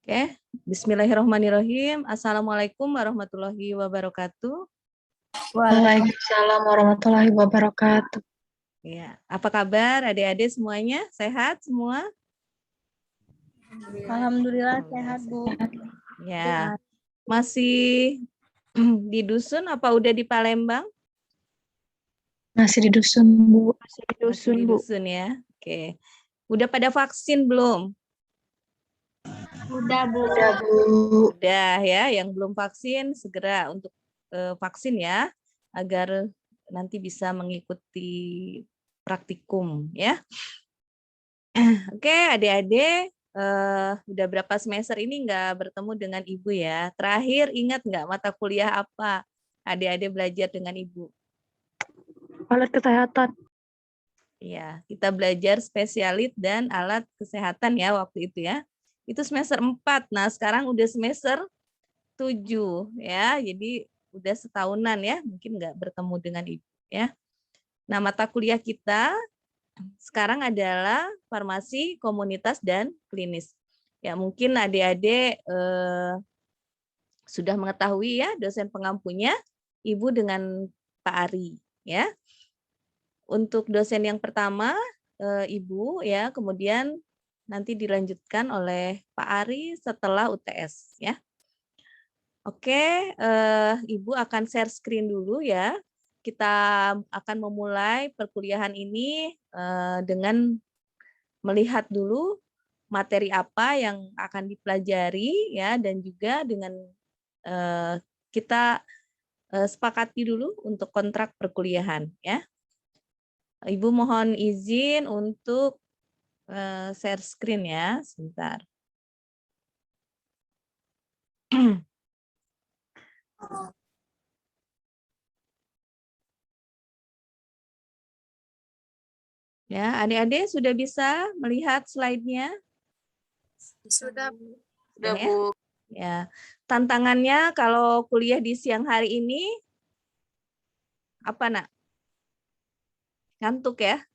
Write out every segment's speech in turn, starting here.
Oke, bismillahirrahmanirrahim. Assalamualaikum warahmatullahi wabarakatuh. Waalaikumsalam warahmatullahi wabarakatuh. Ya, apa kabar adik-adik semuanya? Sehat semua? Alhamdulillah sehat, Bu. Ya, masih di dusun apa udah di Palembang? Masih di dusun, Bu. Masih di dusun ya. Oke. Udah pada vaksin belum? Udah, Bu. Udah, Bu. Udah ya, yang belum vaksin segera untuk vaksin ya, agar nanti bisa mengikuti praktikum ya. Oke, adik-adik, udah berapa semester ini nggak bertemu dengan Ibu ya? Terakhir ingat nggak mata kuliah apa adik-adik belajar dengan Ibu? Alat kesehatan. Ya, kita belajar spesialit dan alat kesehatan ya waktu itu ya. Itu semester 4. Nah, sekarang udah semester 7 ya. Jadi udah setahunan ya, mungkin nggak bertemu dengan Ibu ya. Nah, mata kuliah kita sekarang adalah farmasi, komunitas, dan klinis. Ya, mungkin adik-adik sudah mengetahui ya dosen pengampunya Ibu dengan Pak Ari ya. Untuk dosen yang pertama Ibu ya, kemudian nanti dilanjutkan oleh Pak Ari setelah UTS ya. Oke, Ibu akan share screen dulu ya. Kita akan memulai perkuliahan ini dengan melihat dulu materi apa yang akan dipelajari ya, dan juga dengan kita sepakati dulu untuk kontrak perkuliahan ya. Ibu mohon izin untuk share screen ya, sebentar. Ya, adik-adik sudah bisa melihat slide-nya? Sudah, Ya. Ya. Tantangannya kalau kuliah di siang hari ini apa, Nak? Ngantuk ya?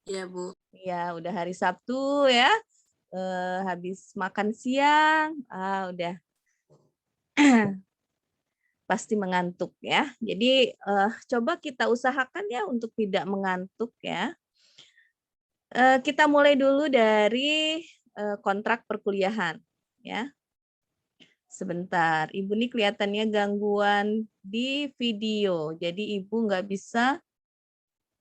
Iya, Bu. Ya, udah hari Sabtu ya. Habis makan siang, udah pasti mengantuk ya. Jadi coba kita usahakan ya untuk tidak mengantuk ya. Kita mulai dulu dari kontrak perkuliahan ya. Sebentar, Ibu nih kelihatannya gangguan di video. Jadi Ibu nggak bisa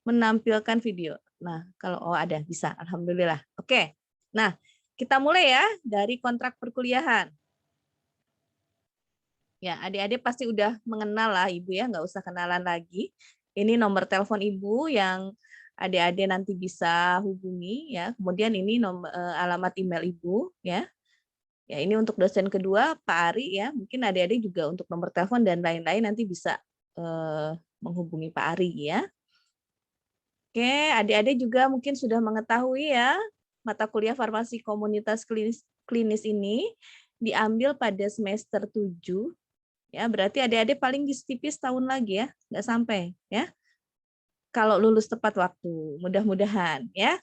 menampilkan video. Nah, kalau ada bisa, alhamdulillah. Oke. Nah, kita mulai ya dari kontrak perkuliahan. Ya, adik-adik pasti udah mengenal lah Ibu ya, nggak usah kenalan lagi. Ini nomor telepon Ibu yang adik-adik nanti bisa hubungi ya. Kemudian ini alamat email Ibu ya. Ya, ini untuk dosen kedua Pak Ari ya. Mungkin adik-adik juga untuk nomor telepon dan lain-lain nanti bisa menghubungi Pak Ari ya. Oke, adik-adik juga mungkin sudah mengetahui ya, mata kuliah farmasi komunitas klinis ini diambil pada semester 7. Ya, berarti adik-adik paling tipis tahun lagi ya, nggak sampai ya. Kalau lulus tepat waktu, mudah-mudahan ya.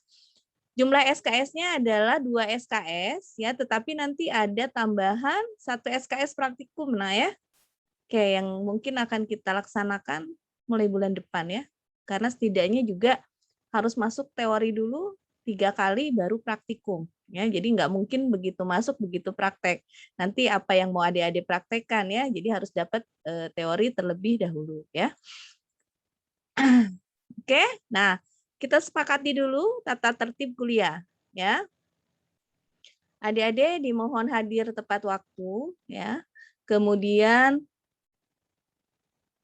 Jumlah SKS-nya adalah 2 SKS ya, tetapi nanti ada tambahan 1 SKS praktikum nah ya. Oke, yang mungkin akan kita laksanakan mulai bulan depan ya. Karena setidaknya juga harus masuk teori dulu 3 kali baru praktikum ya. Jadi nggak mungkin begitu masuk begitu praktek. Nanti apa yang mau adik-adik praktekkan ya. Jadi harus dapat teori terlebih dahulu ya. Oke, nah kita sepakati dulu tata tertib kuliah ya. Adik-adik dimohon hadir tepat waktu ya. Kemudian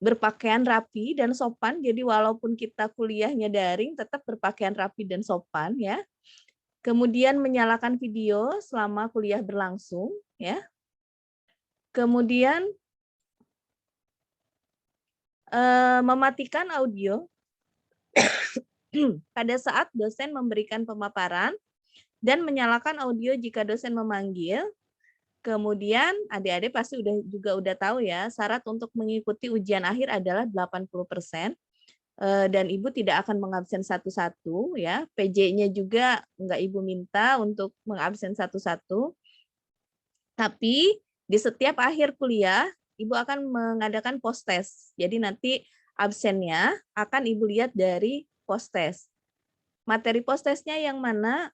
berpakaian rapi dan sopan. Jadi walaupun kita kuliahnya daring tetap berpakaian rapi dan sopan ya. Kemudian menyalakan video selama kuliah berlangsung ya. Kemudian mematikan audio pada saat dosen memberikan pemaparan dan menyalakan audio jika dosen memanggil. Kemudian adik-adik pasti udah tahu ya, syarat untuk mengikuti ujian akhir adalah 80%. Dan Ibu tidak akan mengabsen satu-satu ya. PJ-nya juga enggak Ibu minta untuk mengabsen satu-satu. Tapi di setiap akhir kuliah, Ibu akan mengadakan post test. Jadi nanti absennya akan Ibu lihat dari post test. Materi post testnya yang mana?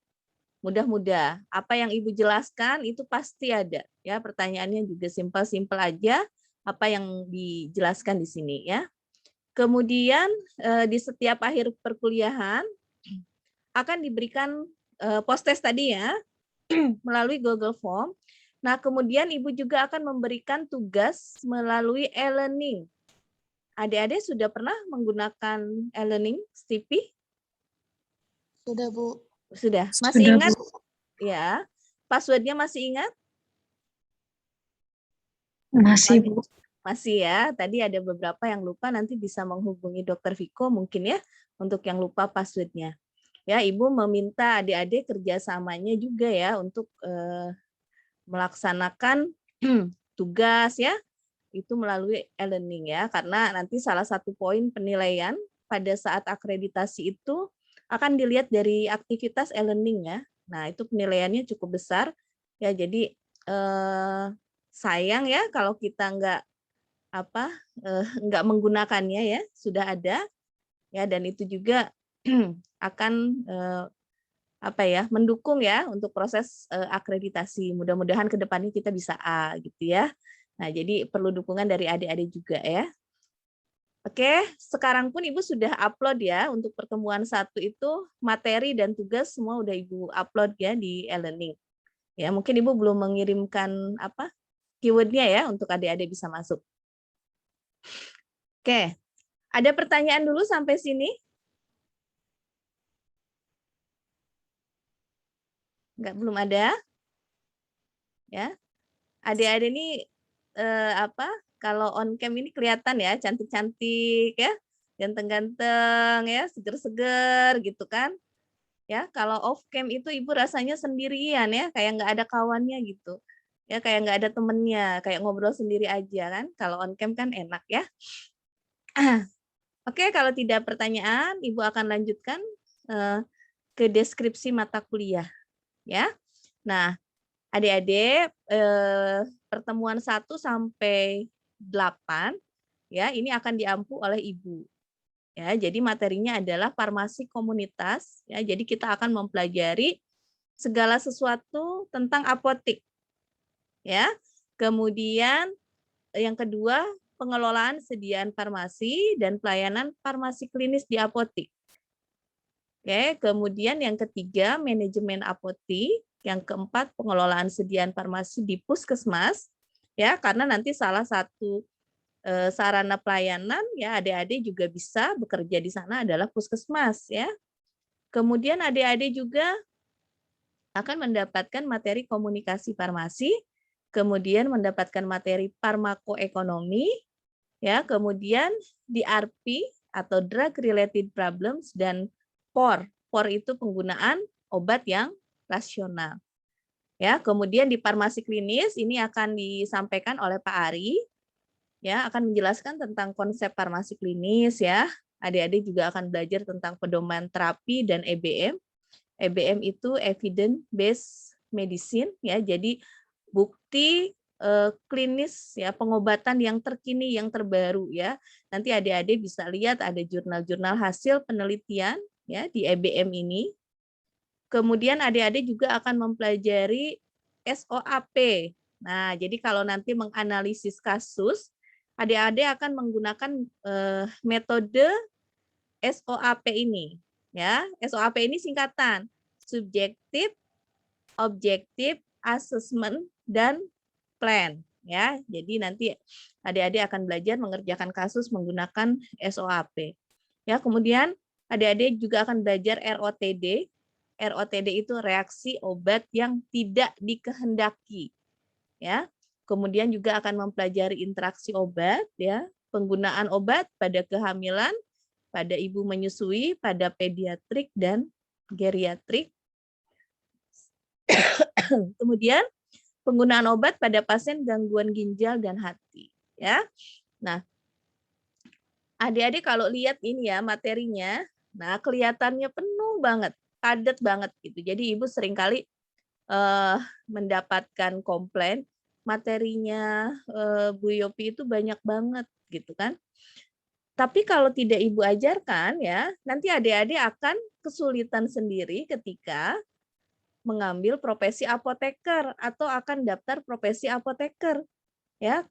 Mudah-mudah. Apa yang Ibu jelaskan itu pasti ada. Ya, pertanyaannya juga simpel-simpel aja. Apa yang dijelaskan di sini ya. Kemudian di setiap akhir perkuliahan akan diberikan post test tadi ya melalui Google Form. Nah, kemudian Ibu juga akan memberikan tugas melalui e-learning. Adik-adik sudah pernah menggunakan e-learning, Stipi? Sudah, Bu. Sudah. Masih Sudah, ingat? Bu. Ya. Passwordnya masih ingat? Masih, Bu. Masih ya. Tadi ada beberapa yang lupa, nanti bisa menghubungi Dr. Viko mungkin ya, untuk yang lupa passwordnya. Ya, Ibu meminta adik-adik kerjasamanya juga ya untuk melaksanakan tugas ya, itu melalui e-learning ya, karena nanti salah satu poin penilaian pada saat akreditasi itu akan dilihat dari aktivitas e-learning ya. Nah, itu penilaiannya cukup besar ya, jadi sayang ya kalau kita nggak menggunakannya ya, sudah ada ya, dan itu juga akan mendukung ya untuk proses akreditasi. Mudah-mudahan ke depannya kita bisa A gitu ya. Nah, jadi perlu dukungan dari adik-adik juga ya. Oke, sekarang pun Ibu sudah upload ya untuk pertemuan 1 itu materi dan tugas semua udah Ibu upload ya di e-learning. Ya, mungkin Ibu belum mengirimkan keywordnya ya untuk adik-adik bisa masuk. Oke, ada pertanyaan dulu sampai sini? Belum ada? Ya. Adik-adik ini kalau on cam ini kelihatan ya cantik-cantik ya, ganteng-ganteng ya, seger-seger gitu kan. Ya, kalau off cam itu Ibu rasanya sendirian ya, kayak nggak ada kawannya gitu. Ya, kayak nggak ada temennya, kayak ngobrol sendiri aja kan. Kalau on cam kan enak ya. Oke, kalau tidak pertanyaan, Ibu akan lanjutkan ke deskripsi mata kuliah ya. Nah, adik-adik pertemuan 1 sampai 8 ya, ini akan diampu oleh Ibu. Ya, jadi materinya adalah farmasi komunitas ya. Jadi kita akan mempelajari segala sesuatu tentang apotik. Ya. Kemudian yang kedua, pengelolaan sediaan farmasi dan pelayanan farmasi klinis di apotik. Oke, kemudian yang ketiga, manajemen apotik. Yang keempat, pengelolaan sediaan farmasi di puskesmas. Ya, karena nanti salah satu sarana pelayanan ya adik-adik juga bisa bekerja di sana adalah puskesmas ya. Kemudian adik-adik juga akan mendapatkan materi komunikasi farmasi, kemudian mendapatkan materi farmakoekonomi, ya, kemudian DRP atau drug related problems dan POR. POR itu penggunaan obat yang rasional. Ya, kemudian di farmasi klinis ini akan disampaikan oleh Pak Ari, ya, akan menjelaskan tentang konsep farmasi klinis ya. Adik-adik juga akan belajar tentang pedoman terapi dan EBM. EBM itu evidence based medicine ya. Jadi bukti klinis ya, pengobatan yang terkini yang terbaru ya. Nanti adik-adik bisa lihat ada jurnal-jurnal hasil penelitian ya di EBM ini. Kemudian adik-adik juga akan mempelajari SOAP. Nah, jadi kalau nanti menganalisis kasus, adik-adik akan menggunakan metode SOAP ini. Ya, SOAP ini singkatan subjektif, objektif, assessment, dan plan. Ya, jadi nanti adik-adik akan belajar mengerjakan kasus menggunakan SOAP. Ya, kemudian adik-adik juga akan belajar ROTD. ROTD itu reaksi obat yang tidak dikehendaki. Ya. Kemudian juga akan mempelajari interaksi obat ya, penggunaan obat pada kehamilan, pada ibu menyusui, pada pediatrik dan geriatrik. Kemudian penggunaan obat pada pasien gangguan ginjal dan hati ya. Nah, adik-adik kalau lihat ini ya materinya, nah kelihatannya penuh banget, padat banget gitu. Jadi ibu seringkali mendapatkan komplain, materinya Bu Yopi itu banyak banget gitu kan. Tapi kalau tidak Ibu ajarkan ya, nanti adik-adik akan kesulitan sendiri ketika mengambil profesi apoteker atau akan daftar profesi apoteker. Ya,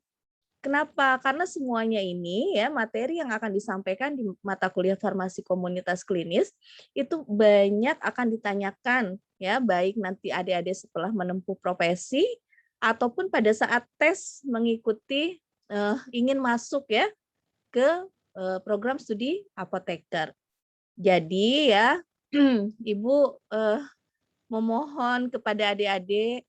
kenapa? Karena semuanya ini ya materi yang akan disampaikan di mata kuliah farmasi komunitas klinis itu banyak akan ditanyakan ya, baik nanti adik-adik setelah menempuh profesi ataupun pada saat tes mengikuti ingin masuk ya ke program studi apoteker. Jadi ya Ibu memohon kepada adik-adik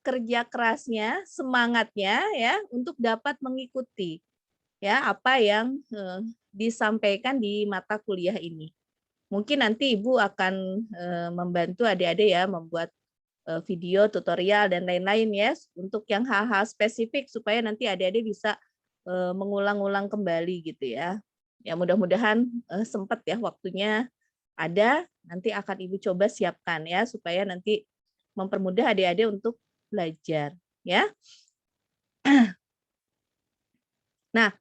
kerja kerasnya, semangatnya ya untuk dapat mengikuti ya apa yang disampaikan di mata kuliah ini. Mungkin nanti Ibu akan membantu adik-adik ya membuat video tutorial dan lain-lain ya untuk yang hal-hal spesifik supaya nanti adik-adik bisa mengulang-ulang kembali gitu ya. Ya mudah-mudahan sempat ya waktunya ada, nanti akan Ibu coba siapkan ya supaya nanti mempermudah adik-adik untuk belajar ya. Nah,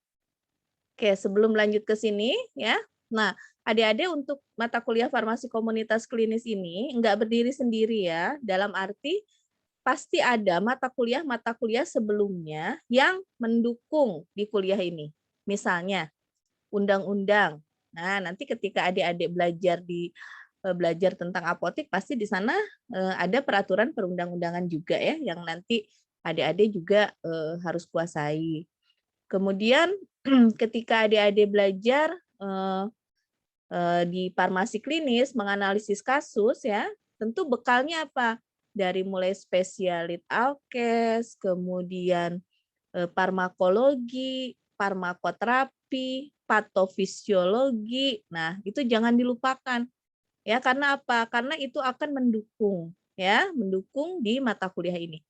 oke sebelum lanjut ke sini ya. Nah, adik-adik untuk mata kuliah farmasi komunitas klinis ini enggak berdiri sendiri ya, dalam arti pasti ada mata kuliah sebelumnya yang mendukung di kuliah ini. Misalnya undang-undang. Nah, nanti ketika adik-adik belajar tentang apotek pasti di sana ada peraturan perundang-undangan juga ya yang nanti adik-adik juga harus kuasai. Kemudian ketika adik-adik belajar di farmasi klinis menganalisis kasus ya, tentu bekalnya apa? Dari mulai spesialit alkes, kemudian farmakologi, farmakoterapi, patofisiologi. Nah, itu jangan dilupakan. Ya, karena apa? Karena itu akan mendukung ya, mendukung di mata kuliah ini.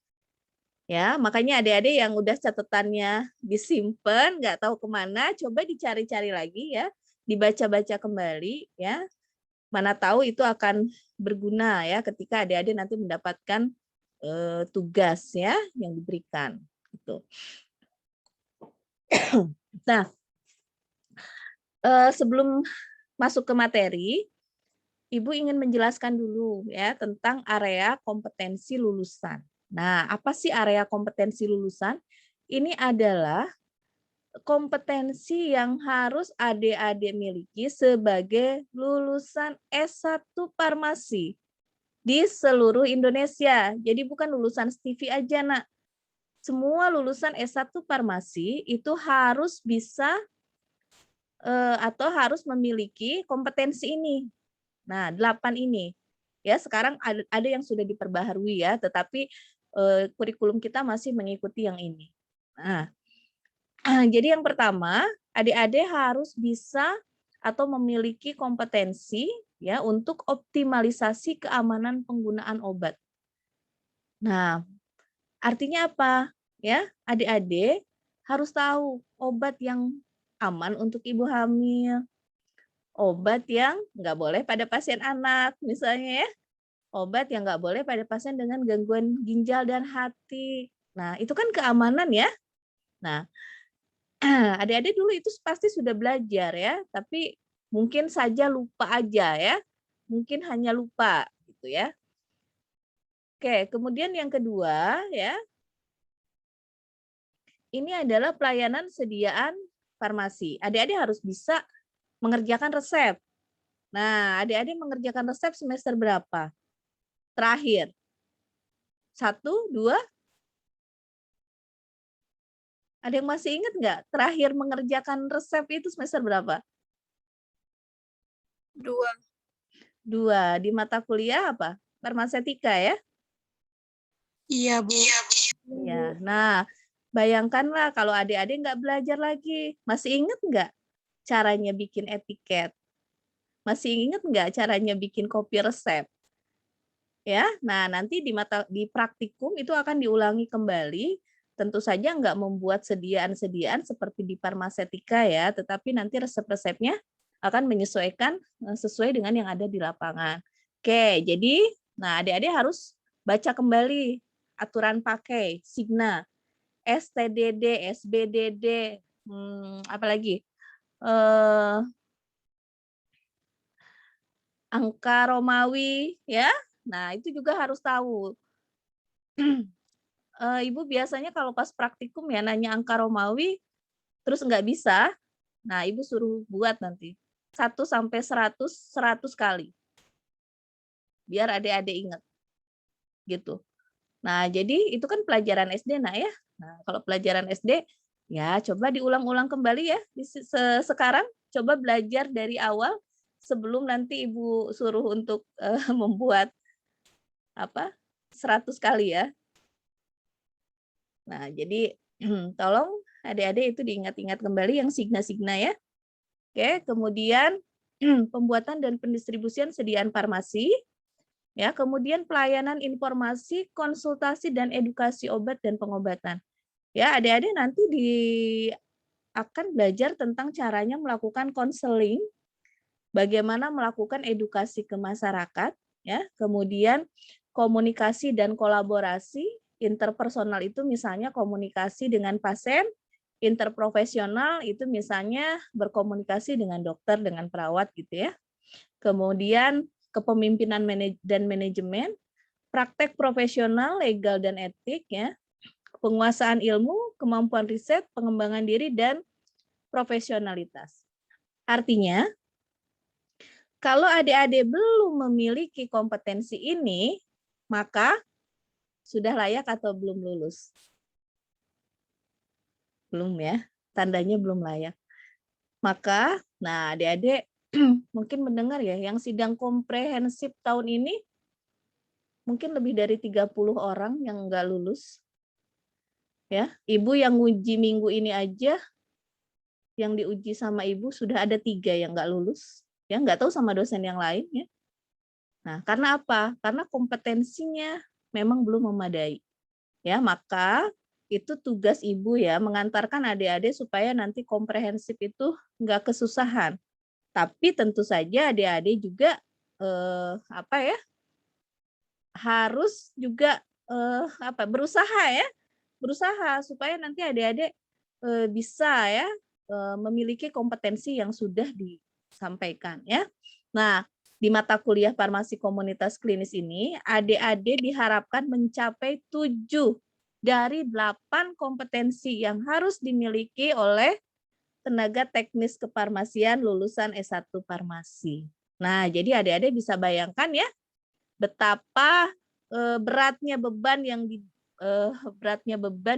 Ya, makanya adik-adik yang udah catatannya disimpan, nggak tahu kemana, coba dicari-cari lagi ya, dibaca-baca kembali ya. Mana tahu itu akan berguna ya ketika adik-adik nanti mendapatkan tugas ya yang diberikan. Gitu. Nah, sebelum masuk ke materi, Ibu ingin menjelaskan dulu ya tentang area kompetensi lulusan. Nah, apa sih area kompetensi lulusan? Ini adalah kompetensi yang harus adik-adik miliki sebagai lulusan S1 farmasi di seluruh Indonesia. Jadi bukan lulusan STIVI aja, Nak. Semua lulusan S1 farmasi itu harus bisa atau harus memiliki kompetensi ini. Nah, 8 ini. Ya, sekarang ada yang sudah diperbaharui ya, tetapi kurikulum kita masih mengikuti yang ini. Nah, jadi yang pertama, adik-adik harus bisa atau memiliki kompetensi ya untuk optimalisasi keamanan penggunaan obat. Nah, artinya apa? Ya, adik-adik harus tahu obat yang aman untuk ibu hamil, obat yang nggak boleh pada pasien anak, misalnya ya, obat yang nggak boleh pada pasien dengan gangguan ginjal dan hati. Nah, itu kan keamanan ya. Nah, adik-adik dulu itu pasti sudah belajar ya, tapi mungkin saja lupa aja ya, mungkin hanya lupa gitu ya. Oke, kemudian yang kedua ya, ini adalah pelayanan sediaan farmasi. Adik-adik harus bisa mengerjakan resep. Nah, adik-adik mengerjakan resep semester berapa? Terakhir. 1, 2? Ada yang masih ingat nggak? Terakhir mengerjakan resep itu semester berapa? 2. 2. Di mata kuliah apa? Farmasetika ya? Iya, Bu. Ya. Nah, bayangkanlah kalau adik-adik nggak belajar lagi. Masih ingat nggak caranya bikin etiket? Masih ingat nggak caranya bikin kopi resep? Ya, nah nanti di praktikum itu akan diulangi kembali. Tentu saja nggak membuat sediaan-sediaan seperti di farmasetika ya, tetapi nanti resep-resepnya akan menyesuaikan sesuai dengan yang ada di lapangan. Oke, jadi nah adik-adik harus baca kembali aturan pakai, Signa, STDD, SBDD, apalagi angka Romawi, ya. Nah, itu juga harus tahu. Ibu biasanya kalau pas praktikum ya nanya angka Romawi, terus nggak bisa, nah Ibu suruh buat nanti 1 sampai 100 kali. Biar adik-adik ingat. Gitu. Nah, jadi itu kan pelajaran SD, Nak ya. Nah, kalau pelajaran SD, ya coba diulang-ulang kembali ya. Sekarang coba belajar dari awal sebelum nanti Ibu suruh untuk membuat 100 kali ya. Nah, jadi tolong adik-adik itu diingat-ingat kembali yang signa-signa ya. Oke, kemudian pembuatan dan pendistribusian sediaan farmasi. Ya, kemudian pelayanan informasi, konsultasi dan edukasi obat dan pengobatan. Ya, adik-adik nanti akan belajar tentang caranya melakukan konseling, bagaimana melakukan edukasi ke masyarakat, ya. Kemudian komunikasi dan kolaborasi interpersonal itu misalnya komunikasi dengan pasien, interprofesional itu misalnya berkomunikasi dengan dokter, dengan perawat gitu ya. Kemudian kepemimpinan dan manajemen, praktek profesional, legal dan etik ya, penguasaan ilmu, kemampuan riset, pengembangan diri dan profesionalitas. Artinya, kalau adik-adik belum memiliki kompetensi ini, maka sudah layak atau belum lulus? Belum ya, tandanya belum layak. Maka, nah adik-adik mungkin mendengar ya, yang sidang komprehensif tahun ini mungkin lebih dari 30 orang yang nggak lulus. Ya, Ibu yang uji minggu ini aja, yang diuji sama Ibu sudah ada 3 yang nggak lulus. Ya, nggak tahu sama dosen yang lain ya. Nah, karena apa? Karena kompetensinya memang belum memadai. Ya, maka itu tugas Ibu ya, mengantarkan adik-adik supaya nanti komprehensif itu nggak kesusahan. Tapi tentu saja adik-adik juga harus juga berusaha ya, berusaha supaya nanti adik-adik bisa ya memiliki kompetensi yang sudah disampaikan ya. Nah, di mata kuliah farmasi komunitas klinis ini, adik-adik diharapkan mencapai 7 dari 8 kompetensi yang harus dimiliki oleh tenaga teknis kefarmasian lulusan S1 farmasi. Nah, jadi adik-adik bisa bayangkan ya betapa beratnya beban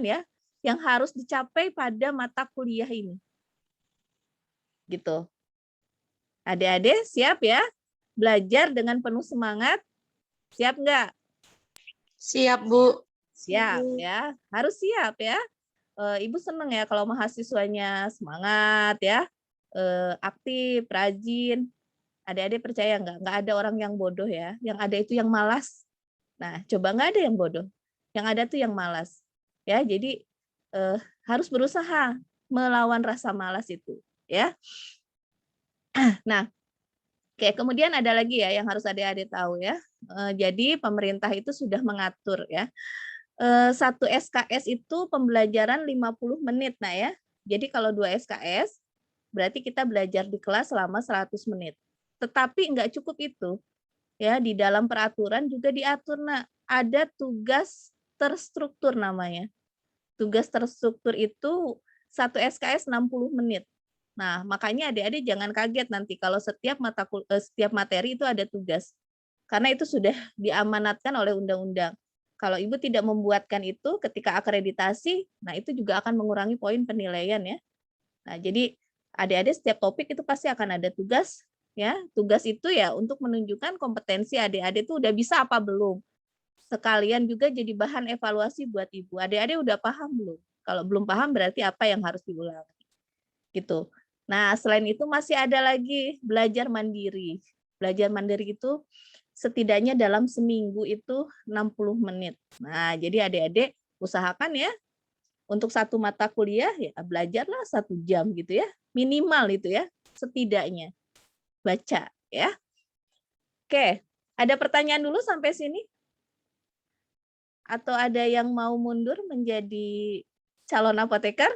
ya yang harus dicapai pada mata kuliah ini. Gitu. Adik-adik siap ya? Belajar dengan penuh semangat. Siap nggak? Siap, Bu. Siap ya. Harus siap ya. Ibu senang ya kalau mahasiswanya semangat ya, aktif, rajin. Adik-adik percaya nggak? Nggak ada orang yang bodoh ya. Yang ada itu yang malas. Nah, coba nggak ada yang bodoh. Yang ada tuh yang malas. Ya, jadi harus berusaha melawan rasa malas itu. Ya. Nah, oke, kemudian ada lagi ya yang harus adik-adik tahu ya. Jadi pemerintah itu sudah mengatur ya. 1 SKS itu pembelajaran 50 menit. Nah ya, jadi kalau 2 SKS, berarti kita belajar di kelas selama 100 menit. Tetapi nggak cukup itu. Ya, di dalam peraturan juga diatur, nah, ada tugas terstruktur namanya. Tugas terstruktur itu 1 SKS 60 menit. Nah, makanya adik-adik jangan kaget nanti kalau setiap materi itu ada tugas. Karena itu sudah diamanatkan oleh undang-undang. Kalau Ibu tidak membuatkan itu ketika akreditasi, nah itu juga akan mengurangi poin penilaian ya. Nah, jadi adik-adik setiap topik itu pasti akan ada tugas ya. Tugas itu ya untuk menunjukkan kompetensi adik-adik itu udah bisa apa belum. Sekalian juga jadi bahan evaluasi buat Ibu. Adik-adik udah paham belum? Kalau belum paham berarti apa yang harus diulangi. Gitu. Nah, selain itu masih ada lagi belajar mandiri. Belajar mandiri itu setidaknya dalam seminggu itu 60 menit. Nah, jadi adik-adik usahakan ya untuk 1 mata kuliah ya belajarlah 1 jam gitu ya. Minimal itu ya, setidaknya. Baca ya. Oke, ada pertanyaan dulu sampai sini? Atau ada yang mau mundur menjadi calon apoteker?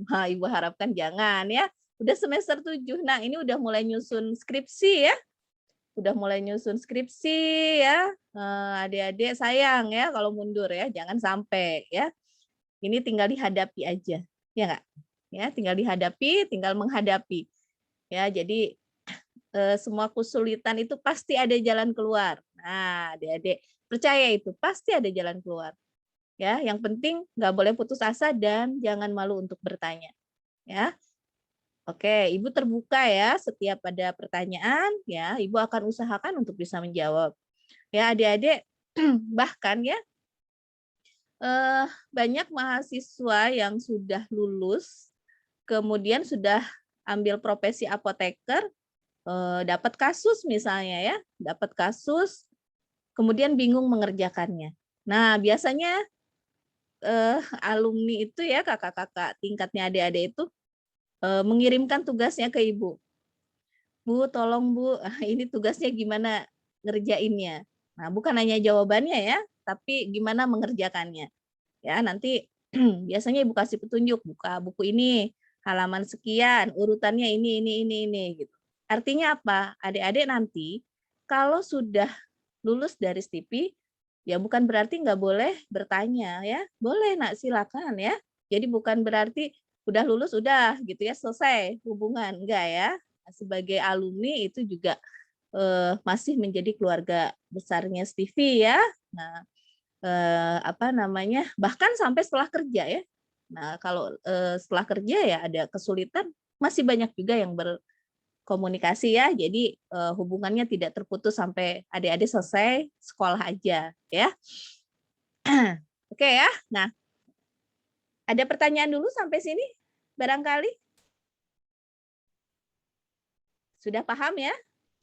Nah, Ibu harapkan jangan ya. Udah semester 7. Nah, ini udah mulai nyusun skripsi ya. Udah mulai nyusun skripsi ya. Adik-adik sayang ya kalau mundur ya, jangan sampai ya. Ini tinggal dihadapi aja. Ya enggak? Ya, tinggal dihadapi, tinggal menghadapi. Ya, jadi semua kesulitan itu pasti ada jalan keluar. Nah, adik-adik percaya itu, pasti ada jalan keluar. Ya, yang penting nggak boleh putus asa dan jangan malu untuk bertanya. Ya, oke, Ibu terbuka ya setiap ada pertanyaan. Ya, Ibu akan usahakan untuk bisa menjawab. Ya, adik-adik bahkan ya banyak mahasiswa yang sudah lulus, kemudian sudah ambil profesi apoteker, dapat kasus misalnya ya, dapat kasus, kemudian bingung mengerjakannya. Nah, biasanya alumni itu ya, kakak-kakak tingkatnya adik-adik itu mengirimkan tugasnya ke Ibu. Bu, tolong Bu, ini tugasnya gimana ngerjainnya. Nah, bukan hanya jawabannya ya, tapi gimana mengerjakannya. Ya, nanti biasanya Ibu kasih petunjuk, buka buku ini, halaman sekian, urutannya ini gitu. Artinya apa? Adik-adik nanti kalau sudah lulus dari STIPI, ya bukan berarti nggak boleh bertanya ya. Boleh Nak, silakan ya. Jadi bukan berarti udah lulus udah gitu ya, selesai hubungan, enggak ya. Sebagai alumni itu juga masih menjadi keluarga besarnya STIVI ya. Nah, apa namanya, bahkan sampai setelah kerja ya. Nah, kalau setelah kerja ya ada kesulitan, masih banyak juga yang berkomunikasi ya. Jadi hubungannya tidak terputus sampai adik-adik selesai sekolah aja ya. Oke ya. Nah, ada pertanyaan dulu sampai sini barangkali? Sudah paham ya?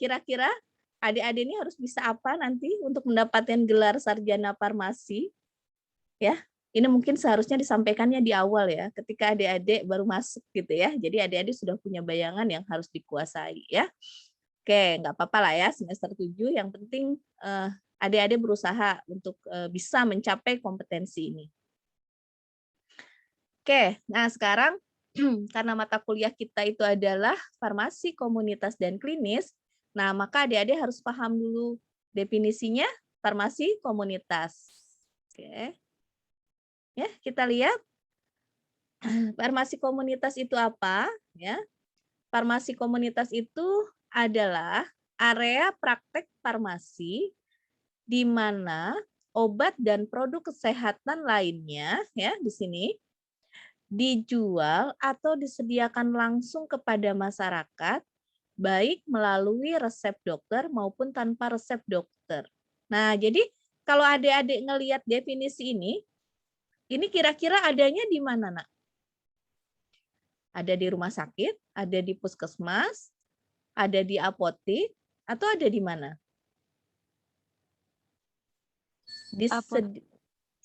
Kira-kira adik-adik ini harus bisa apa nanti untuk mendapatkan gelar sarjana farmasi? Ya, ini mungkin seharusnya disampaikannya di awal ya, ketika adik-adik baru masuk gitu ya. Jadi adik-adik sudah punya bayangan yang harus dikuasai ya. Oke, nggak apa-apa lah ya semester 7. Yang penting adik-adik berusaha untuk bisa mencapai kompetensi ini. Oke, nah sekarang karena mata kuliah kita itu adalah farmasi, komunitas, dan klinis, nah maka adik-adik harus paham dulu definisinya farmasi komunitas. Oke. Ya, kita lihat farmasi komunitas itu apa? Ya, farmasi komunitas itu adalah area praktek farmasi di mana obat dan produk kesehatan lainnya ya di sini dijual atau disediakan langsung kepada masyarakat baik melalui resep dokter maupun tanpa resep dokter. Nah, jadi kalau adik-adik ngelihat definisi ini kira-kira adanya di mana, Nak? Ada di rumah sakit, ada di puskesmas, ada di apotek, atau ada di mana?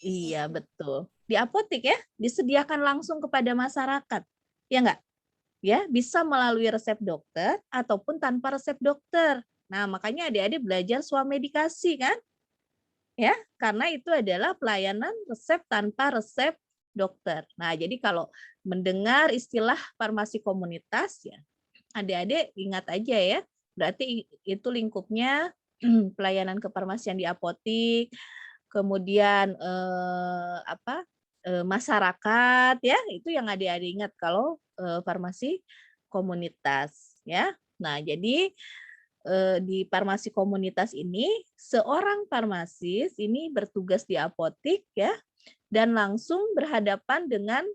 Iya, betul. Di apotek ya, disediakan langsung kepada masyarakat. Ya enggak? Ya, bisa melalui resep dokter ataupun tanpa resep dokter. Nah, makanya adik-adik belajar swamedikasi kan? Ya, karena itu adalah pelayanan resep tanpa resep dokter. Nah, jadi kalau mendengar istilah farmasi komunitas ya, adik-adik ingat aja ya, berarti itu lingkupnya pelayanan kefarmasian di apotek, kemudian masyarakat ya, itu yang adik-adik ingat kalau farmasi komunitas ya. Nah, jadi di farmasi komunitas ini seorang farmasis ini bertugas di apotek ya dan langsung berhadapan dengan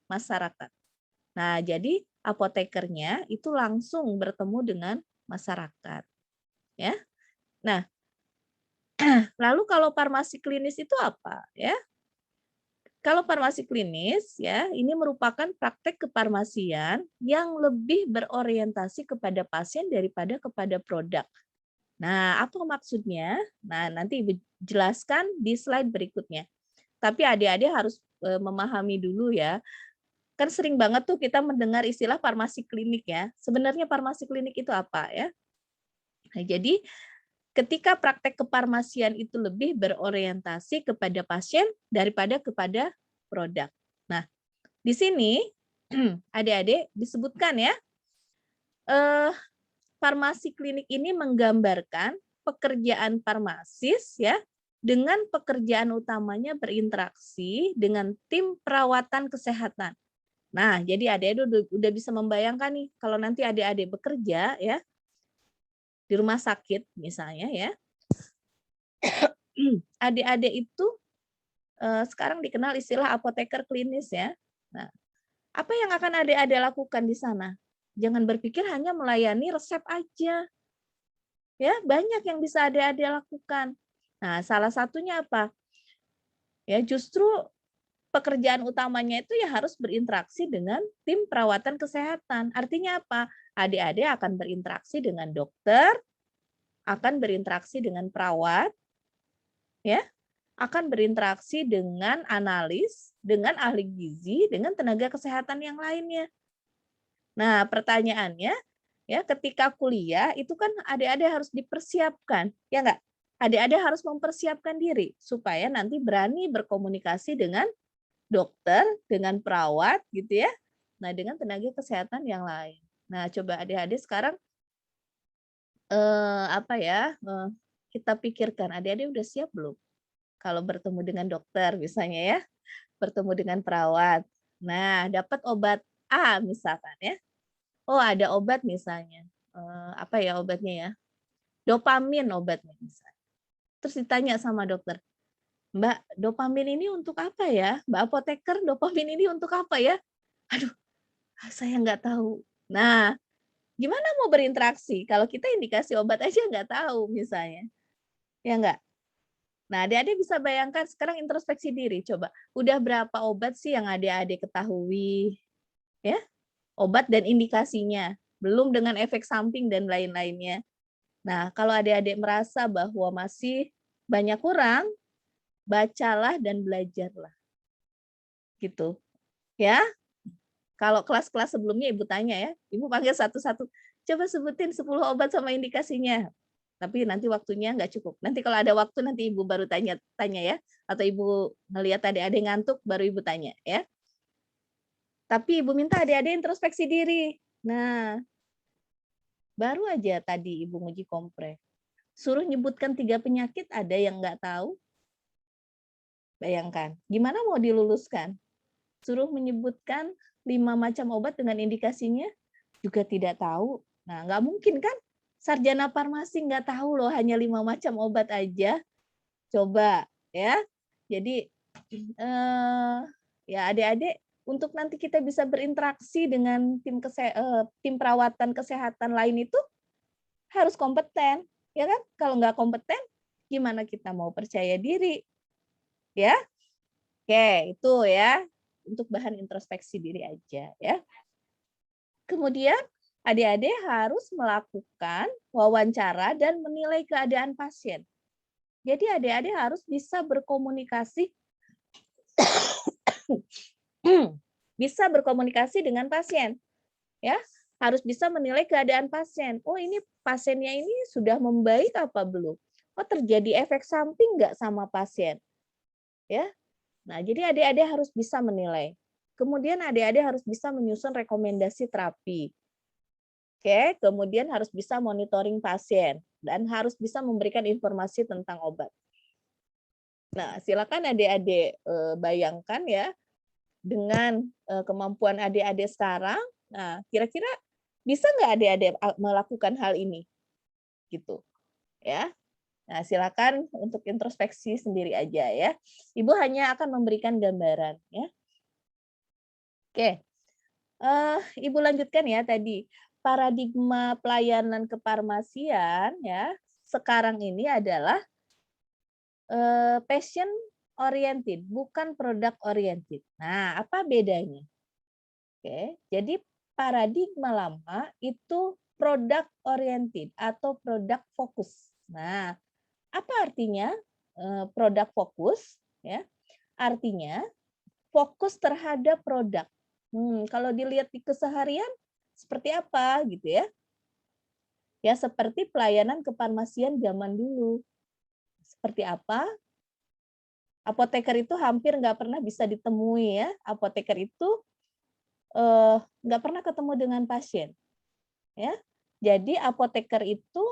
masyarakat. Nah, jadi apotekernya itu langsung bertemu dengan masyarakat. Ya. Nah, lalu kalau farmasi klinis itu apa ya? Kalau farmasi klinis ya, ini merupakan praktek kefarmasian yang lebih berorientasi kepada pasien daripada kepada produk. Nah, apa maksudnya? Nah, nanti Ibu jelaskan di slide berikutnya. Tapi adik-adik harus memahami dulu ya. Kan sering banget tuh kita mendengar istilah farmasi klinik ya. Sebenarnya farmasi klinik itu apa ya? Nah, jadi ketika praktek kefarmasian itu lebih berorientasi kepada pasien daripada kepada produk. Nah, di sini adik-adik disebutkan ya, farmasi klinik ini menggambarkan pekerjaan farmasis ya dengan pekerjaan utamanya berinteraksi dengan tim perawatan kesehatan. Nah, jadi adik-adik udah bisa membayangkan nih kalau nanti adik-adik bekerja ya di rumah sakit misalnya ya. Adik-adik itu sekarang dikenal istilah apoteker klinis ya. Nah, apa yang akan adik-adik lakukan di sana? Jangan berpikir hanya melayani resep aja. Ya, banyak yang bisa adik-adik lakukan. Nah, salah satunya apa? Ya, justru pekerjaan utamanya itu ya harus berinteraksi dengan tim perawatan kesehatan. Artinya apa? Adik-adik akan berinteraksi dengan dokter, akan berinteraksi dengan perawat, ya, akan berinteraksi dengan analis, dengan ahli gizi, dengan tenaga kesehatan yang lainnya. Nah, pertanyaannya, ya, ketika kuliah itu kan adik-adik harus dipersiapkan, ya enggak? Adik-adik harus mempersiapkan diri supaya nanti berani berkomunikasi dengan dokter, dengan perawat gitu ya. Nah, dengan tenaga kesehatan yang lain. Nah, coba adik-adik sekarang kita pikirkan adik-adik udah siap belum? Kalau bertemu dengan dokter misalnya ya, bertemu dengan perawat. Nah, dapat obat A misalkan ya. Oh, ada obat misalnya. Apa ya obatnya ya? Dopamin obatnya misalnya. Terus ditanya sama dokter, Mbak, dopamin ini untuk apa ya? Mbak apoteker, dopamin ini untuk apa ya? Aduh, saya nggak tahu. Nah, gimana mau berinteraksi kalau kita indikasi obat aja nggak tahu misalnya? Ya nggak? Nah, adik-adik bisa bayangkan sekarang introspeksi diri. Coba, udah berapa obat sih yang adik-adik ketahui? Ya, obat dan indikasinya. Belum dengan efek samping dan lain-lainnya. Nah, kalau adik-adik merasa bahwa masih banyak kurang, bacalah dan belajarlah. Gitu. Ya. Kalau kelas-kelas sebelumnya Ibu tanya ya, Ibu panggil satu-satu. Coba sebutin 10 obat sama indikasinya. Tapi nanti waktunya nggak cukup. Nanti kalau ada waktu nanti Ibu baru tanya ya. Atau Ibu ngelihat adik-adik ngantuk baru Ibu tanya ya. Tapi Ibu minta adik-adik introspeksi diri. Nah, baru aja tadi Ibu nguji kompre. Suruh nyebutkan 3 penyakit, ada yang nggak tahu. Bayangkan, gimana mau diluluskan? Suruh menyebutkan 5 macam obat dengan indikasinya, juga tidak tahu. Nah, nggak mungkin kan? Sarjana farmasi nggak tahu loh, hanya 5 macam obat aja. Coba, ya. Jadi, ya adik-adik, untuk nanti kita bisa berinteraksi dengan tim perawatan kesehatan lain itu harus kompeten, ya kan? Kalau nggak kompeten, gimana kita mau percaya diri, ya? Oke, itu ya untuk bahan introspeksi diri aja, ya. Kemudian adik-adik harus melakukan wawancara dan menilai keadaan pasien. Jadi adik-adik harus bisa berkomunikasi bisa berkomunikasi dengan pasien. Ya, harus bisa menilai keadaan pasien. Oh, ini pasiennya ini sudah membaik apa belum? Oh, terjadi efek samping nggak sama pasien? Ya. Nah, jadi adik-adik harus bisa menilai. Kemudian adik-adik harus bisa menyusun rekomendasi terapi. Oke, kemudian harus bisa monitoring pasien dan harus bisa memberikan informasi tentang obat. Nah, silakan adik-adik bayangkan ya dengan kemampuan adik-adik sekarang. Nah, kira-kira bisa nggak adik-adik melakukan hal ini? Gitu, ya. Nah, silakan untuk introspeksi sendiri aja ya. Ibu hanya akan memberikan gambaran ya. Oke, Ibu lanjutkan ya tadi paradigma pelayanan kefarmasian ya sekarang ini adalah passion oriented, bukan product oriented. Nah, apa bedanya? Oke, jadi paradigma lama itu product oriented atau product fokus. Nah, apa artinya produk fokus? Ya, artinya fokus terhadap produk. Kalau dilihat di keseharian seperti apa gitu ya? Ya, seperti pelayanan kefarmasian zaman dulu. Seperti apa? Apoteker itu hampir nggak pernah bisa ditemui ya. Apoteker itu nggak pernah ketemu dengan pasien. Ya, jadi apoteker itu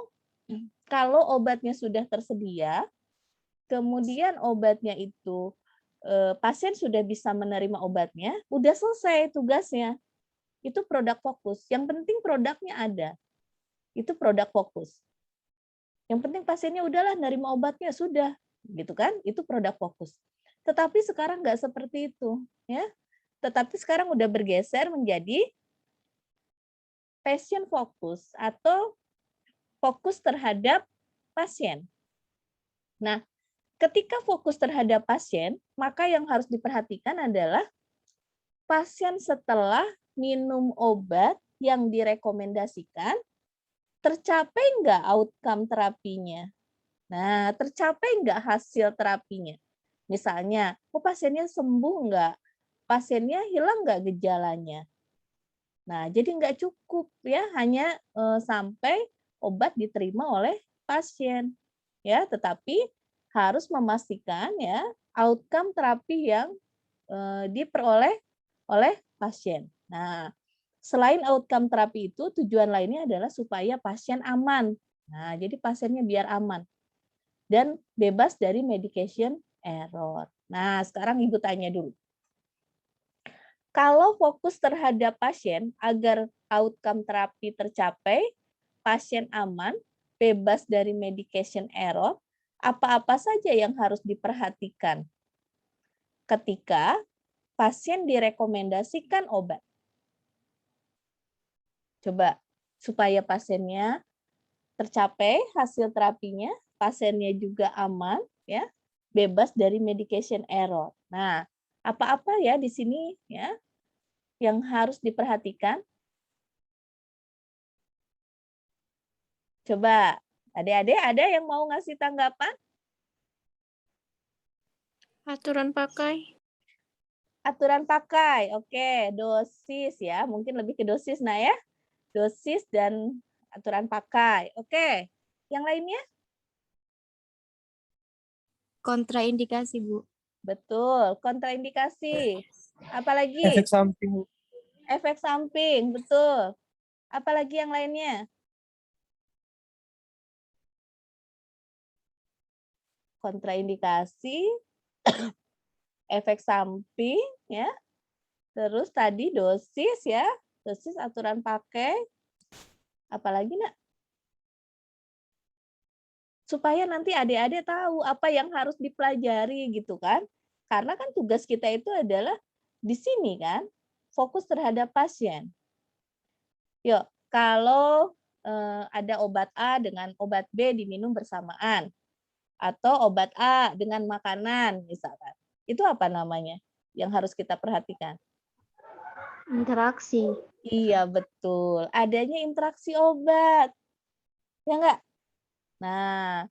kalau obatnya sudah tersedia, kemudian obatnya itu pasien sudah bisa menerima obatnya, udah selesai tugasnya. Itu produk fokus. Yang penting produknya ada. Itu produk fokus. Yang penting pasiennya udahlah nerima obatnya sudah, gitu kan? Itu produk fokus. Tetapi sekarang nggak seperti itu, ya. Tetapi sekarang udah bergeser menjadi patient fokus atau fokus terhadap pasien. Nah, ketika fokus terhadap pasien, maka yang harus diperhatikan adalah pasien setelah minum obat yang direkomendasikan, tercapai nggak outcome terapinya? Nah, tercapai nggak hasil terapinya? Misalnya, pasiennya sembuh nggak? Pasiennya hilang nggak gejalanya? Nah, jadi nggak cukup ya hanya sampai obat diterima oleh pasien, ya, tetapi harus memastikan ya outcome terapi yang diperoleh oleh pasien. Nah, selain outcome terapi itu, tujuan lainnya adalah supaya pasien aman. Nah, jadi pasiennya biar aman dan bebas dari medication error. Nah, sekarang Ibu tanya dulu. Kalau fokus terhadap pasien agar outcome terapi tercapai, pasien aman, bebas dari medication error, apa-apa saja yang harus diperhatikan ketika pasien direkomendasikan obat? Coba, supaya pasiennya tercapai hasil terapinya, pasiennya juga aman, ya, bebas dari medication error. Nah, apa-apa ya di sini ya yang harus diperhatikan? Coba, adik-adik ada yang mau ngasih tanggapan? Aturan pakai. Aturan pakai, oke, dosis ya, mungkin lebih ke dosis nah ya, dosis dan aturan pakai, oke. Yang lainnya? Kontraindikasi, Bu. Betul, kontraindikasi. Apalagi? Efek samping, Bu. Efek samping, betul. Apalagi yang lainnya? Kontraindikasi, efek samping, ya. Terus tadi dosis ya, dosis aturan pakai. Apalagi nak? Supaya nanti adik-adik tahu apa yang harus dipelajari gitu kan. Karena kan tugas kita itu adalah di sini kan, fokus terhadap pasien. Yuk, kalau ada obat A dengan obat B diminum bersamaan, atau obat A dengan makanan misalkan, itu apa namanya yang harus kita perhatikan? Interaksi. Iya betul, adanya interaksi obat, ya enggak? Nah,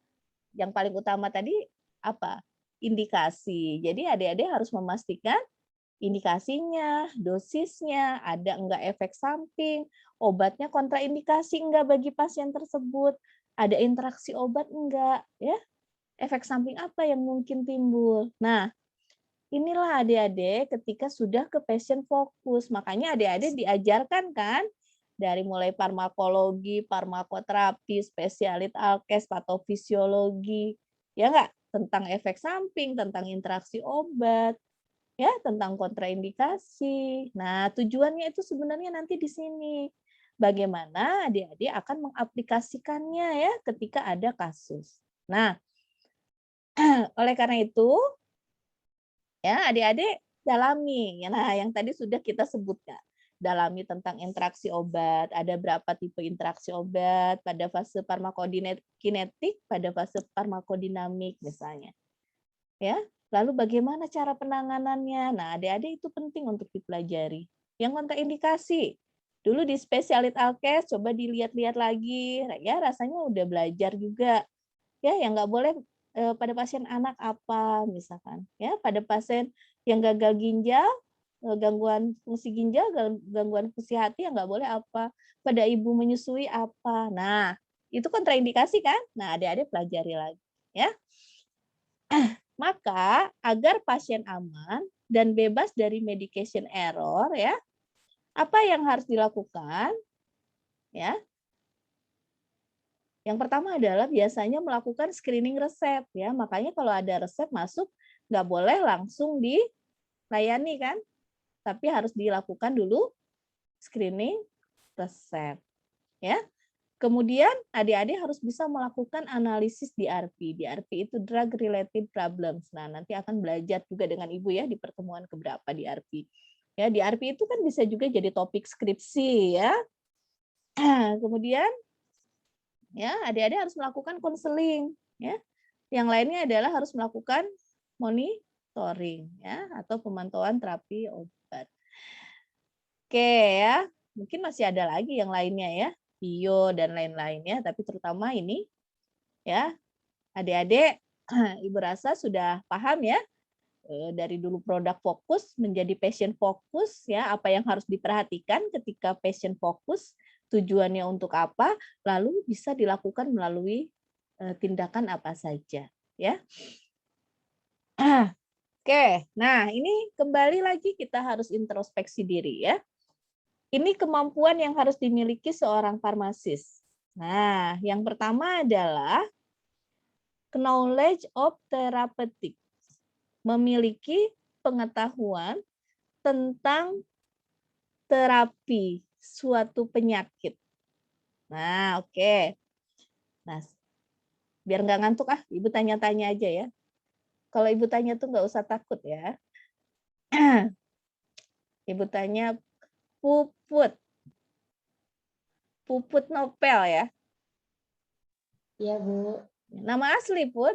yang paling utama tadi apa? Indikasi. Jadi adik-adik harus memastikan indikasinya, dosisnya, ada enggak efek samping, obatnya kontraindikasi enggak bagi pasien tersebut, ada interaksi obat enggak, ya? Efek samping apa yang mungkin timbul. Nah, inilah adik-adik ketika sudah ke patient fokus. Makanya adik-adik diajarkan kan dari mulai farmakologi, farmakoterapi, spesialit alkes, patofisiologi, ya enggak? Tentang efek samping, tentang interaksi obat, ya, tentang kontraindikasi. Nah, tujuannya itu sebenarnya nanti di sini. Bagaimana adik-adik akan mengaplikasikannya ya ketika ada kasus. Nah, oleh karena itu, ya adik-adik dalami. Nah, yang tadi sudah kita sebutkan. Dalami tentang interaksi obat, ada berapa tipe interaksi obat pada fase farmakodinetik, pada fase farmakodinamik misalnya. Ya, lalu bagaimana cara penanganannya? Nah, adik-adik itu penting untuk dipelajari. Yang kontraindikasi, dulu di spesialit alkes coba dilihat-lihat lagi, ya rasanya udah belajar juga. Ya, yang nggak boleh pada pasien anak apa misalkan, ya pada pasien yang gagal ginjal, gangguan fungsi ginjal, gangguan fungsi hati yang nggak boleh apa, pada ibu menyusui apa. Nah, Itu kontraindikasi kan? Nah, adik-adik pelajari lagi ya. Maka agar pasien aman dan bebas dari medication error ya, apa yang harus dilakukan? Ya. Yang pertama adalah biasanya melakukan screening resep ya. Makanya kalau ada resep masuk nggak boleh langsung dilayani kan? Tapi harus dilakukan dulu screening resep ya. Kemudian adik-adik harus bisa melakukan analisis DRP. DRP itu drug related problems. Nah, nanti akan belajar juga dengan Ibu ya di pertemuan keberapa DRP. Ya, DRP itu kan bisa juga jadi topik skripsi ya. Kemudian ya, adik-adik harus melakukan konseling ya. Yang lainnya adalah harus melakukan monitoring ya atau pemantauan terapi obat. Oke ya, mungkin masih ada lagi yang lainnya ya. Bio dan lain-lainnya, tapi terutama ini ya adik-adik Ibu rasa sudah paham ya dari dulu produk fokus menjadi patient fokus ya, apa yang harus diperhatikan ketika patient fokus, tujuannya untuk apa, lalu bisa dilakukan melalui tindakan apa saja ya. Oke, nah ini kembali lagi kita harus introspeksi diri ya. Ini kemampuan yang harus dimiliki seorang farmasis. Nah, yang pertama adalah knowledge of therapeutic. Memiliki pengetahuan tentang terapi suatu penyakit. Nah, oke. Nah, biar nggak ngantuk Ibu tanya-tanya aja ya. Kalau Ibu tanya tuh nggak usah takut ya. Ibu tanya Puput. Puput Nopel ya. Iya, Bu. Nama asli, Put?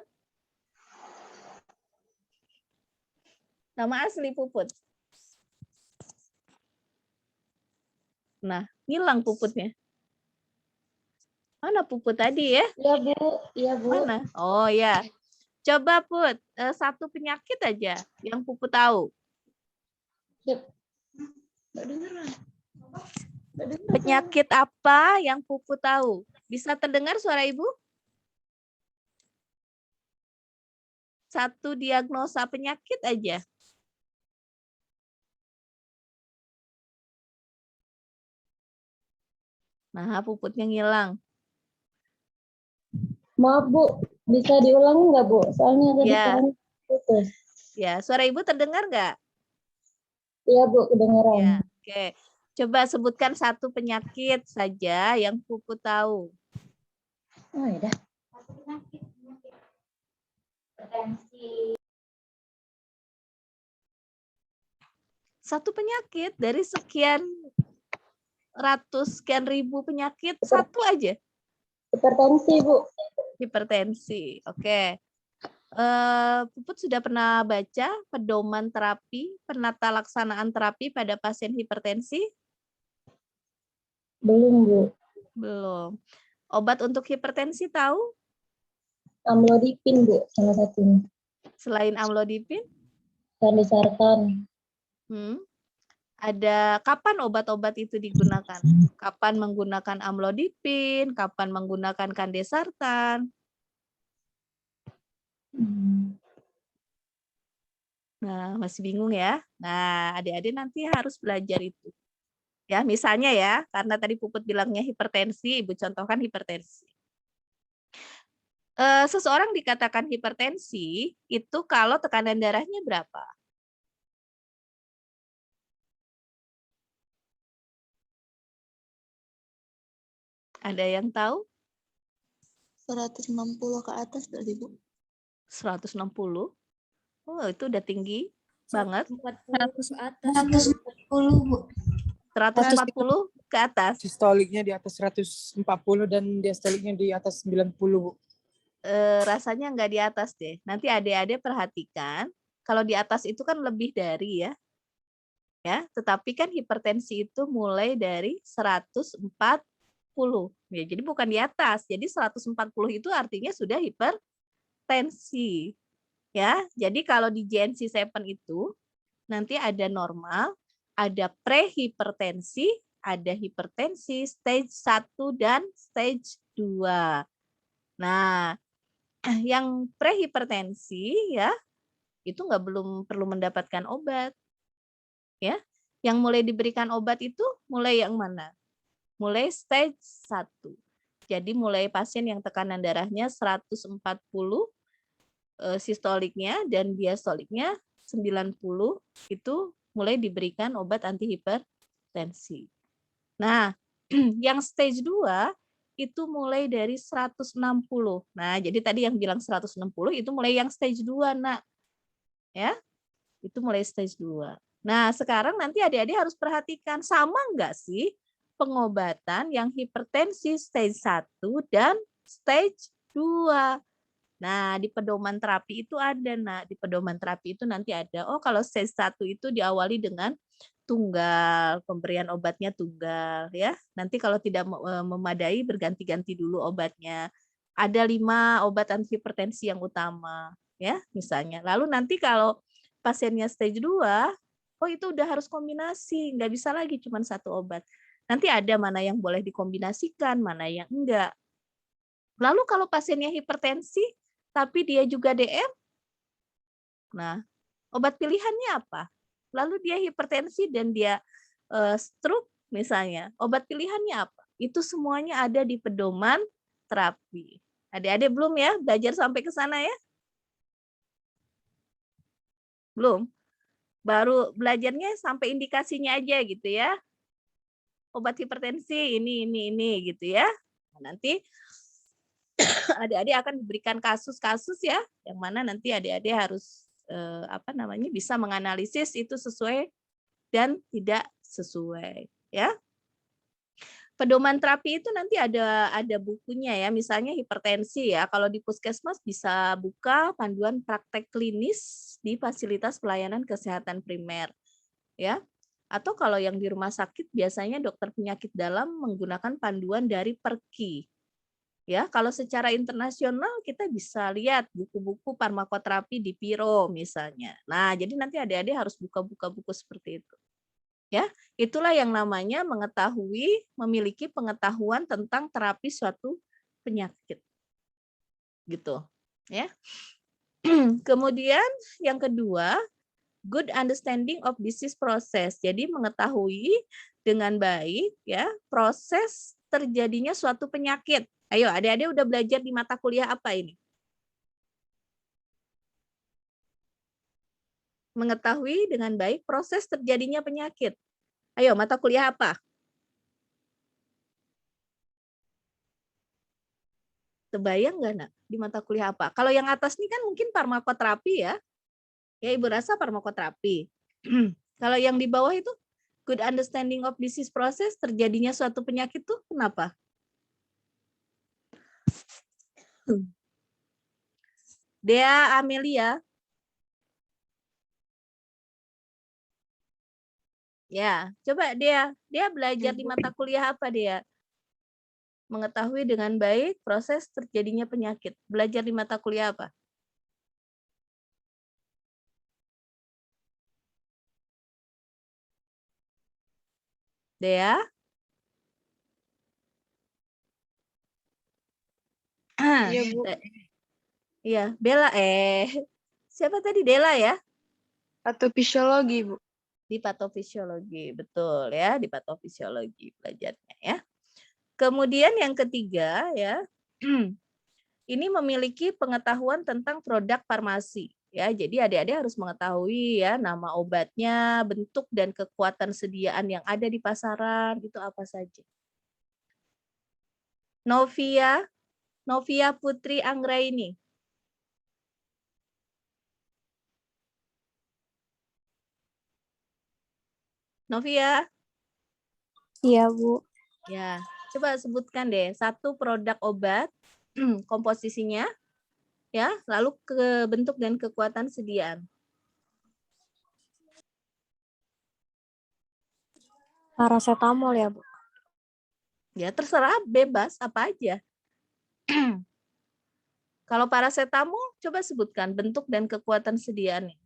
Nama asli Puput. Nah, hilang Puputnya. Mana Puput tadi ya? Iya, Bu. Iya, Bu. Mana? Oh ya. Coba Put, satu penyakit aja yang Puput tahu. Penyakit apa yang Puput tahu? Bisa terdengar suara Ibu? Satu diagnosa penyakit aja. Nah, Puputnya ngilang. Maaf, Bu. Bisa diulangi nggak, Bu? Soalnya tadi Ya. putus. Ya, suara Ibu terdengar nggak? Iya, Bu. Kedengeran. Ya, oke. Coba sebutkan satu penyakit saja yang Puput tahu. Oh, ya dah. Satu penyakit dari sekian ratus, sekian ribu penyakit, satu aja. Hipertensi, Bu. Hipertensi, oke. Puput sudah pernah baca pedoman terapi, penata laksanaan terapi pada pasien hipertensi? Belum, Bu. Belum. Obat untuk hipertensi tahu? Amlodipin, Bu. Salah satunya. Selain amlodipin? Sandisartan. Ada kapan obat-obat itu digunakan? Kapan menggunakan amlodipin? Kapan menggunakan kandesartan? Nah, masih bingung ya? Nah, adik-adik nanti harus belajar itu. Ya, misalnya ya, karena tadi Puput bilangnya hipertensi, Ibu contohkan hipertensi. Seseorang dikatakan hipertensi itu kalau tekanan darahnya berapa? Ada yang tahu? 160 ke atas berarti, Bu. 160? Oh, itu udah tinggi banget. 100 ke atas. 140, Bu. 140 ke atas. Sistoliknya di atas 140 dan diastoliknya di atas 90, Bu. Rasanya nggak di atas deh. Nanti adik-adik perhatikan, kalau di atas itu kan lebih dari ya. Ya, tetapi kan hipertensi itu mulai dari 140. Ya, jadi bukan di atas. Jadi 140 itu artinya sudah hipertensi. Ya, jadi kalau di GNC7 itu nanti ada normal, ada prehipertensi, ada hipertensi stage 1 dan stage 2. Nah, yang prehipertensi ya, itu belum perlu mendapatkan obat. Ya. Yang mulai diberikan obat itu mulai yang mana? Mulai stage 1. Jadi mulai pasien yang tekanan darahnya 140 sistoliknya dan diastoliknya 90 itu mulai diberikan obat antihipertensi. Nah, yang stage 2 itu mulai dari 160. Nah, jadi tadi yang bilang 160 itu mulai yang stage 2, Nak. Ya. Itu mulai stage 2. Nah, sekarang nanti adik-adik harus perhatikan sama enggak sih pengobatan yang hipertensi stage 1 dan stage 2. Nah, di pedoman terapi itu ada, Nak. Di pedoman terapi itu nanti ada, oh kalau stage 1 itu diawali dengan tunggal, pemberian obatnya tunggal ya. Nanti kalau tidak memadai berganti-ganti dulu obatnya. Ada 5 obat antihipertensi yang utama ya, misalnya. Lalu nanti kalau pasiennya stage 2, oh itu udah harus kombinasi, nggak bisa lagi cuma 1 obat. Nanti ada mana yang boleh dikombinasikan, mana yang enggak. Lalu kalau pasiennya hipertensi, tapi dia juga DM, nah obat pilihannya apa? Lalu dia hipertensi dan dia stroke misalnya, obat pilihannya apa? Itu semuanya ada di pedoman terapi. Adik-adik belum ya belajar sampai ke sana ya? Belum? Baru belajarnya sampai indikasinya aja gitu ya. Obat hipertensi ini gitu ya. Nah, nanti adik-adik akan diberikan kasus-kasus ya, yang mana nanti adik-adik harus bisa menganalisis itu sesuai dan tidak sesuai ya. Pedoman terapi itu nanti ada bukunya ya, misalnya hipertensi ya. Kalau di puskesmas bisa buka panduan praktek klinis di fasilitas pelayanan kesehatan primer ya. Atau kalau yang di rumah sakit biasanya dokter penyakit dalam menggunakan panduan dari Perki. Ya, kalau secara internasional kita bisa lihat buku-buku farmakoterapi di Piro misalnya. Nah, jadi nanti adik-adik harus buka-buka buku seperti itu. Ya, itulah yang namanya mengetahui, memiliki pengetahuan tentang terapi suatu penyakit. Gitu, ya. Kemudian yang kedua, good understanding of disease process. Jadi mengetahui dengan baik ya proses terjadinya suatu penyakit. Ayo, adik-adik udah belajar di mata kuliah apa ini? Mengetahui dengan baik proses terjadinya penyakit. Ayo, mata kuliah apa? Terbayang nggak, Nak? Di mata kuliah apa? Kalau yang atas ini kan mungkin farmakoterapi ya. Ya, Ibu rasa farmakoterapi. Kalau yang di bawah itu good understanding of disease process, terjadinya suatu penyakit tuh kenapa? Dea Amelia. Ya, coba Dea belajar di mata kuliah apa dia? Mengetahui dengan baik proses terjadinya penyakit. Belajar di mata kuliah apa? Dea? Iya, Bu. Iya, Bella. Siapa tadi? Dela ya? Patofisiologi, Bu. Di patofisiologi, betul ya, di patofisiologi belajarnya ya. Kemudian yang ketiga ya, ini memiliki pengetahuan tentang produk farmasi ya. Jadi adik-adik harus mengetahui ya nama obatnya, bentuk dan kekuatan sediaan yang ada di pasaran itu apa saja. Novia Putri Anggraini. Novia. Iya, Bu. Ya, coba sebutkan deh satu produk obat, komposisinya, ya, lalu ke bentuk dan kekuatan sediaan. Paracetamol ya, Bu. Ya, terserah, bebas apa aja. Kalau paracetamol, coba sebutkan bentuk dan kekuatan sediaannya.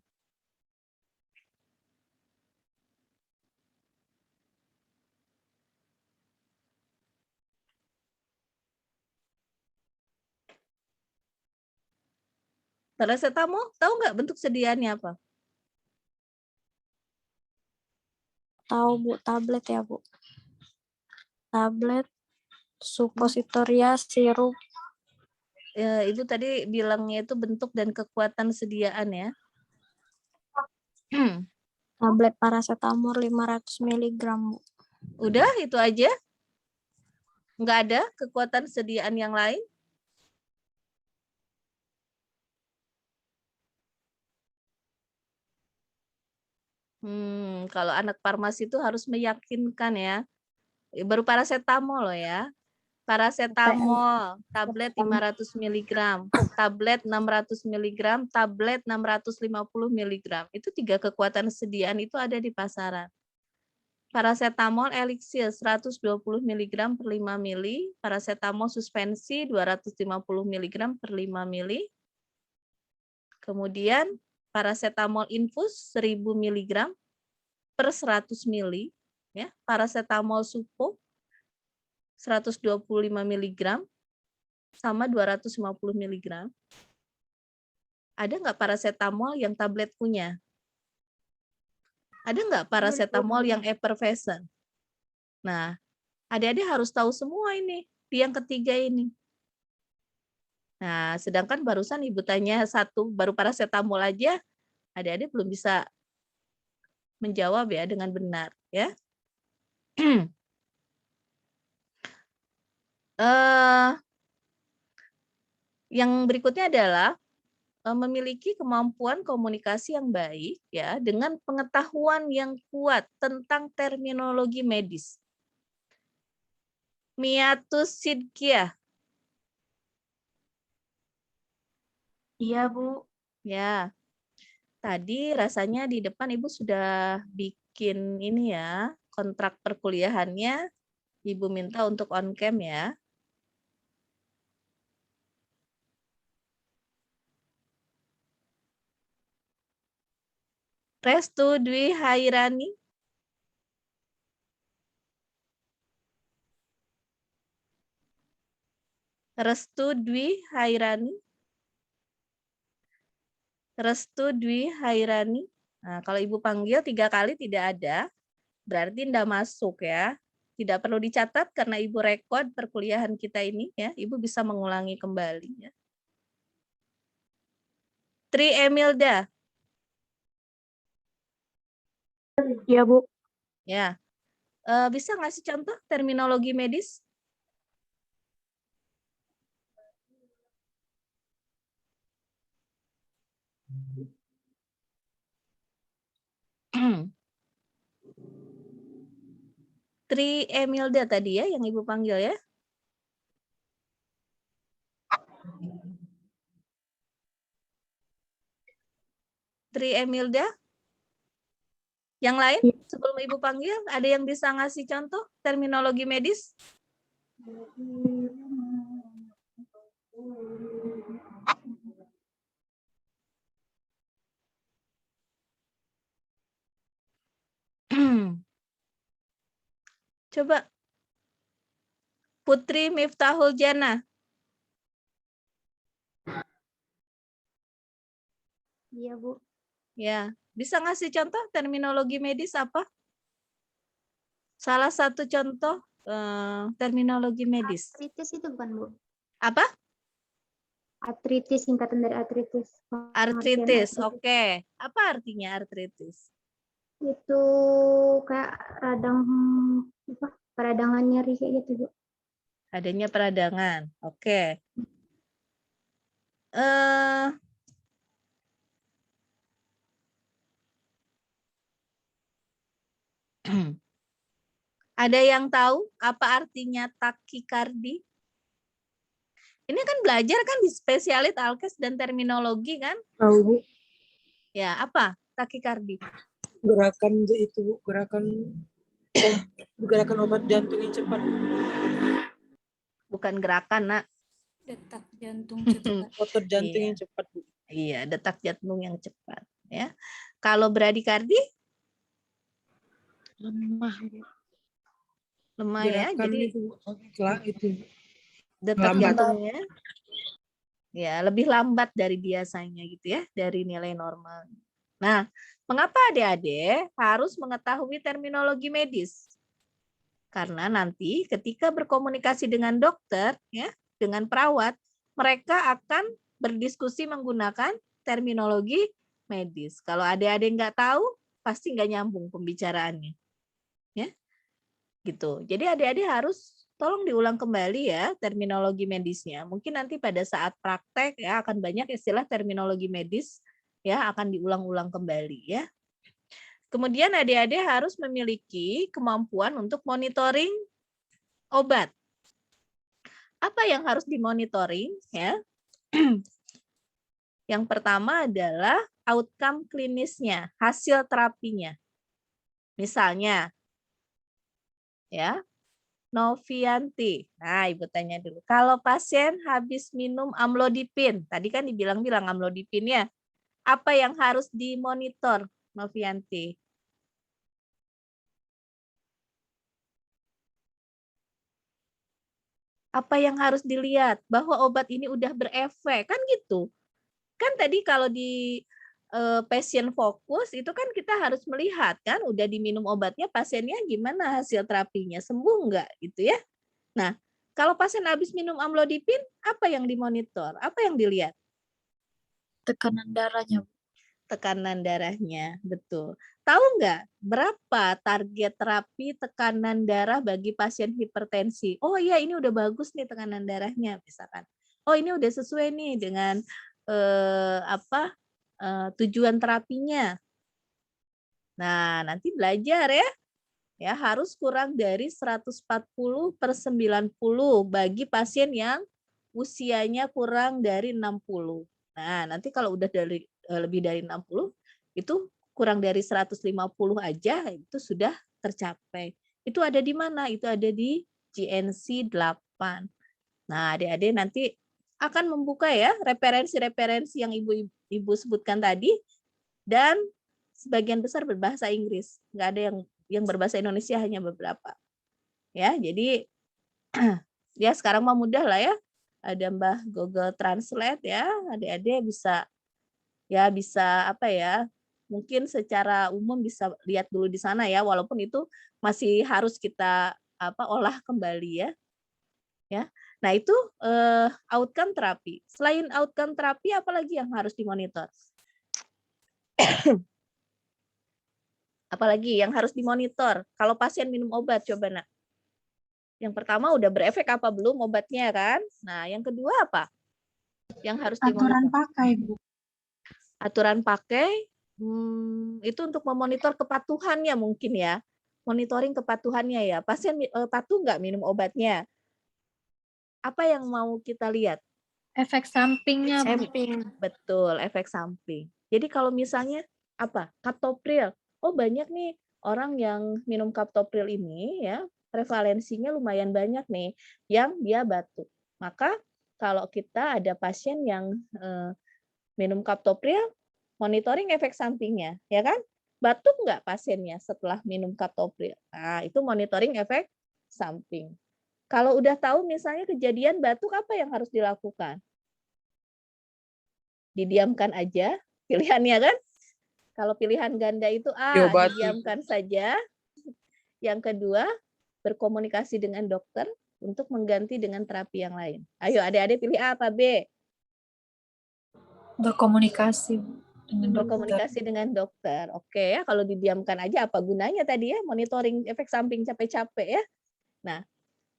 Paracetamol, tahu nggak bentuk sediaannya apa? Tahu Bu, tablet ya Bu. Tablet, supositoria, sirup. Ibu tadi bilangnya itu bentuk dan kekuatan sediaan ya. Tablet paracetamol 500 mg Bu. Udah itu aja? Nggak ada kekuatan sediaan yang lain? Kalau anak farmasi itu harus meyakinkan ya. Baru paracetamol loh ya. Paracetamol, tablet 500 mg, tablet 600 mg, tablet 650 mg. Itu 3 kekuatan sediaan itu ada di pasaran. Paracetamol elixir 120 mg per 5 mili, paracetamol suspensi 250 mg per 5 mili. Kemudian paracetamol infus 1000 mg per 100 mili, ya. Paracetamol supo 125 mg sama 250 mg. Ada nggak paracetamol yang tablet punya? Ada nggak paracetamol yang effervescent? Nah, adik-adik harus tahu semua ini di yang ketiga ini. Nah, sedangkan barusan Ibu tanya satu, baru paracetamol aja, adik-adik belum bisa menjawab ya dengan benar. Ya. Yang berikutnya adalah memiliki kemampuan komunikasi yang baik ya dengan pengetahuan yang kuat tentang terminologi medis. Miatus Sidkiah. Iya, Bu. Ya. Tadi rasanya di depan Ibu sudah bikin ini ya, kontrak perkuliahannya. Ibu minta untuk on cam ya. Restu Dwi Hairani. Restu Dwi Hairani. Restu Dwi Hairani. Nah, kalau Ibu panggil 3 kali tidak ada, berarti tidak masuk ya. Tidak perlu dicatat karena Ibu rekod perkuliahan kita ini ya. Ibu bisa mengulangi kembali ya. Tri Emilda. Iya Bu. Ya. Bisa ngasih contoh terminologi medis? Tri Emilda tadi ya yang Ibu panggil ya. Tri Emilda. Yang lain sebelum Ibu panggil, ada yang bisa ngasih contoh terminologi medis? Coba. Putri Miftahul Jannah. Iya Bu. Ya, bisa ngasih contoh terminologi medis apa? Salah satu contoh terminologi medis. Artritis itu bukan, Bu? Apa? Artritis, singkatan dari artritis. Artritis, oke. Apa artinya artritis? Itu kayak peradangan nyeri kayak gitu, Bu. Adanya peradangan, oke. Ada yang tahu apa artinya takikardi? Ini kan belajar kan di spesialit alkes dan terminologi kan? Tahu Bu, Ya, apa takikardi? gerakan itu Bu, gerakan obat jantung yang cepat. Bukan gerakan, Nak. Detak jantung cepat. Otot jantung Iya. yang cepat Bu. Iya, detak jantung yang cepat. Ya, kalau bradikardi Lemah Bu. lemah ya, Gerakan jadi itu Bu. Itu Bu. detak Lambat. jantungnya Ya, lebih lambat dari biasanya gitu ya, dari nilai normal. Nah, mengapa adik-adik harus mengetahui terminologi medis? Karena nanti ketika berkomunikasi dengan dokter, ya, dengan perawat, mereka akan berdiskusi menggunakan terminologi medis. Kalau adik-adik nggak tahu, pasti nggak nyambung pembicaraannya. Ya, gitu. Jadi adik-adik harus tolong diulang kembali ya terminologi medisnya. Mungkin nanti pada saat praktek ya akan banyak istilah terminologi medis ya akan diulang-ulang kembali ya. Kemudian adik-adik harus memiliki kemampuan untuk monitoring obat. Apa yang harus dimonitoring ya? Yang pertama adalah outcome klinisnya, hasil terapinya. Misalnya ya, Novianti. Nah, Ibu tanya dulu. Kalau pasien habis minum amlodipin, tadi kan dibilang-bilang amlodipin ya, apa yang harus dimonitor, Novianti? Apa yang harus dilihat? Bahwa obat ini udah berefek, kan gitu. Kan tadi kalau di pasien fokus itu kan kita harus melihat kan udah diminum obatnya pasiennya gimana hasil terapinya, sembuh enggak gitu ya. Nah, kalau pasien habis minum amlodipin, apa yang dimonitor? Apa yang dilihat? Tekanan darahnya. Tekanan darahnya, betul. Tahu nggak berapa target terapi tekanan darah bagi pasien hipertensi? Oh iya, ini udah bagus nih tekanan darahnya, misalkan. Oh ini udah sesuai nih dengan tujuan terapinya. Nah, nanti belajar ya. Ya, harus kurang dari 140/90 bagi pasien yang usianya kurang dari 60. Nah, nanti kalau udah lebih dari 60 itu kurang dari 150 aja itu sudah tercapai. Itu ada di mana? Itu ada di GNC 8. Nah, adik-adik nanti akan membuka ya referensi-referensi yang Ibu sebutkan tadi dan sebagian besar berbahasa Inggris. Nggak ada yang berbahasa Indonesia, hanya beberapa. Ya, jadi ya sekarang mah mudah lah ya. Ada Mbah Google Translate ya. Adik-adik bisa apa ya? Mungkin secara umum bisa lihat dulu di sana ya, walaupun itu masih harus kita olah kembali ya. Ya. Nah, itu outcome terapi. Selain outcome terapi apalagi yang harus dimonitor? Apalagi yang harus dimonitor kalau pasien minum obat, coba nak. Yang pertama udah berefek apa belum obatnya kan? Nah, yang kedua apa? Yang harus dimonitor? Aturan pakai, Bu. Aturan pakai itu untuk memonitor kepatuhannya mungkin ya. Monitoring kepatuhannya ya. Pasien patuh nggak minum obatnya? Apa yang mau kita lihat? Efek sampingnya, Bu. Betul, efek samping. Jadi kalau misalnya apa? Captopril. Oh, banyak nih orang yang minum captopril ini ya, prevalensinya lumayan banyak nih yang dia batuk. Maka kalau kita ada pasien yang minum captopril, monitoring efek sampingnya, ya kan? Batuk nggak pasiennya setelah minum captopril? Nah, itu monitoring efek samping. Kalau udah tahu misalnya kejadian batuk, apa yang harus dilakukan? Didiamkan aja, pilihannya kan? Kalau pilihan ganda itu A, Diobati. didiamkan saja. Yang kedua, berkomunikasi dengan dokter untuk mengganti dengan terapi yang lain. Ayo adik-adik pilih A apa B? Berkomunikasi dengan dokter. Berkomunikasi dengan dokter. Oke ya, kalau didiamkan aja apa gunanya tadi ya? Monitoring efek samping capek-capek ya. Nah,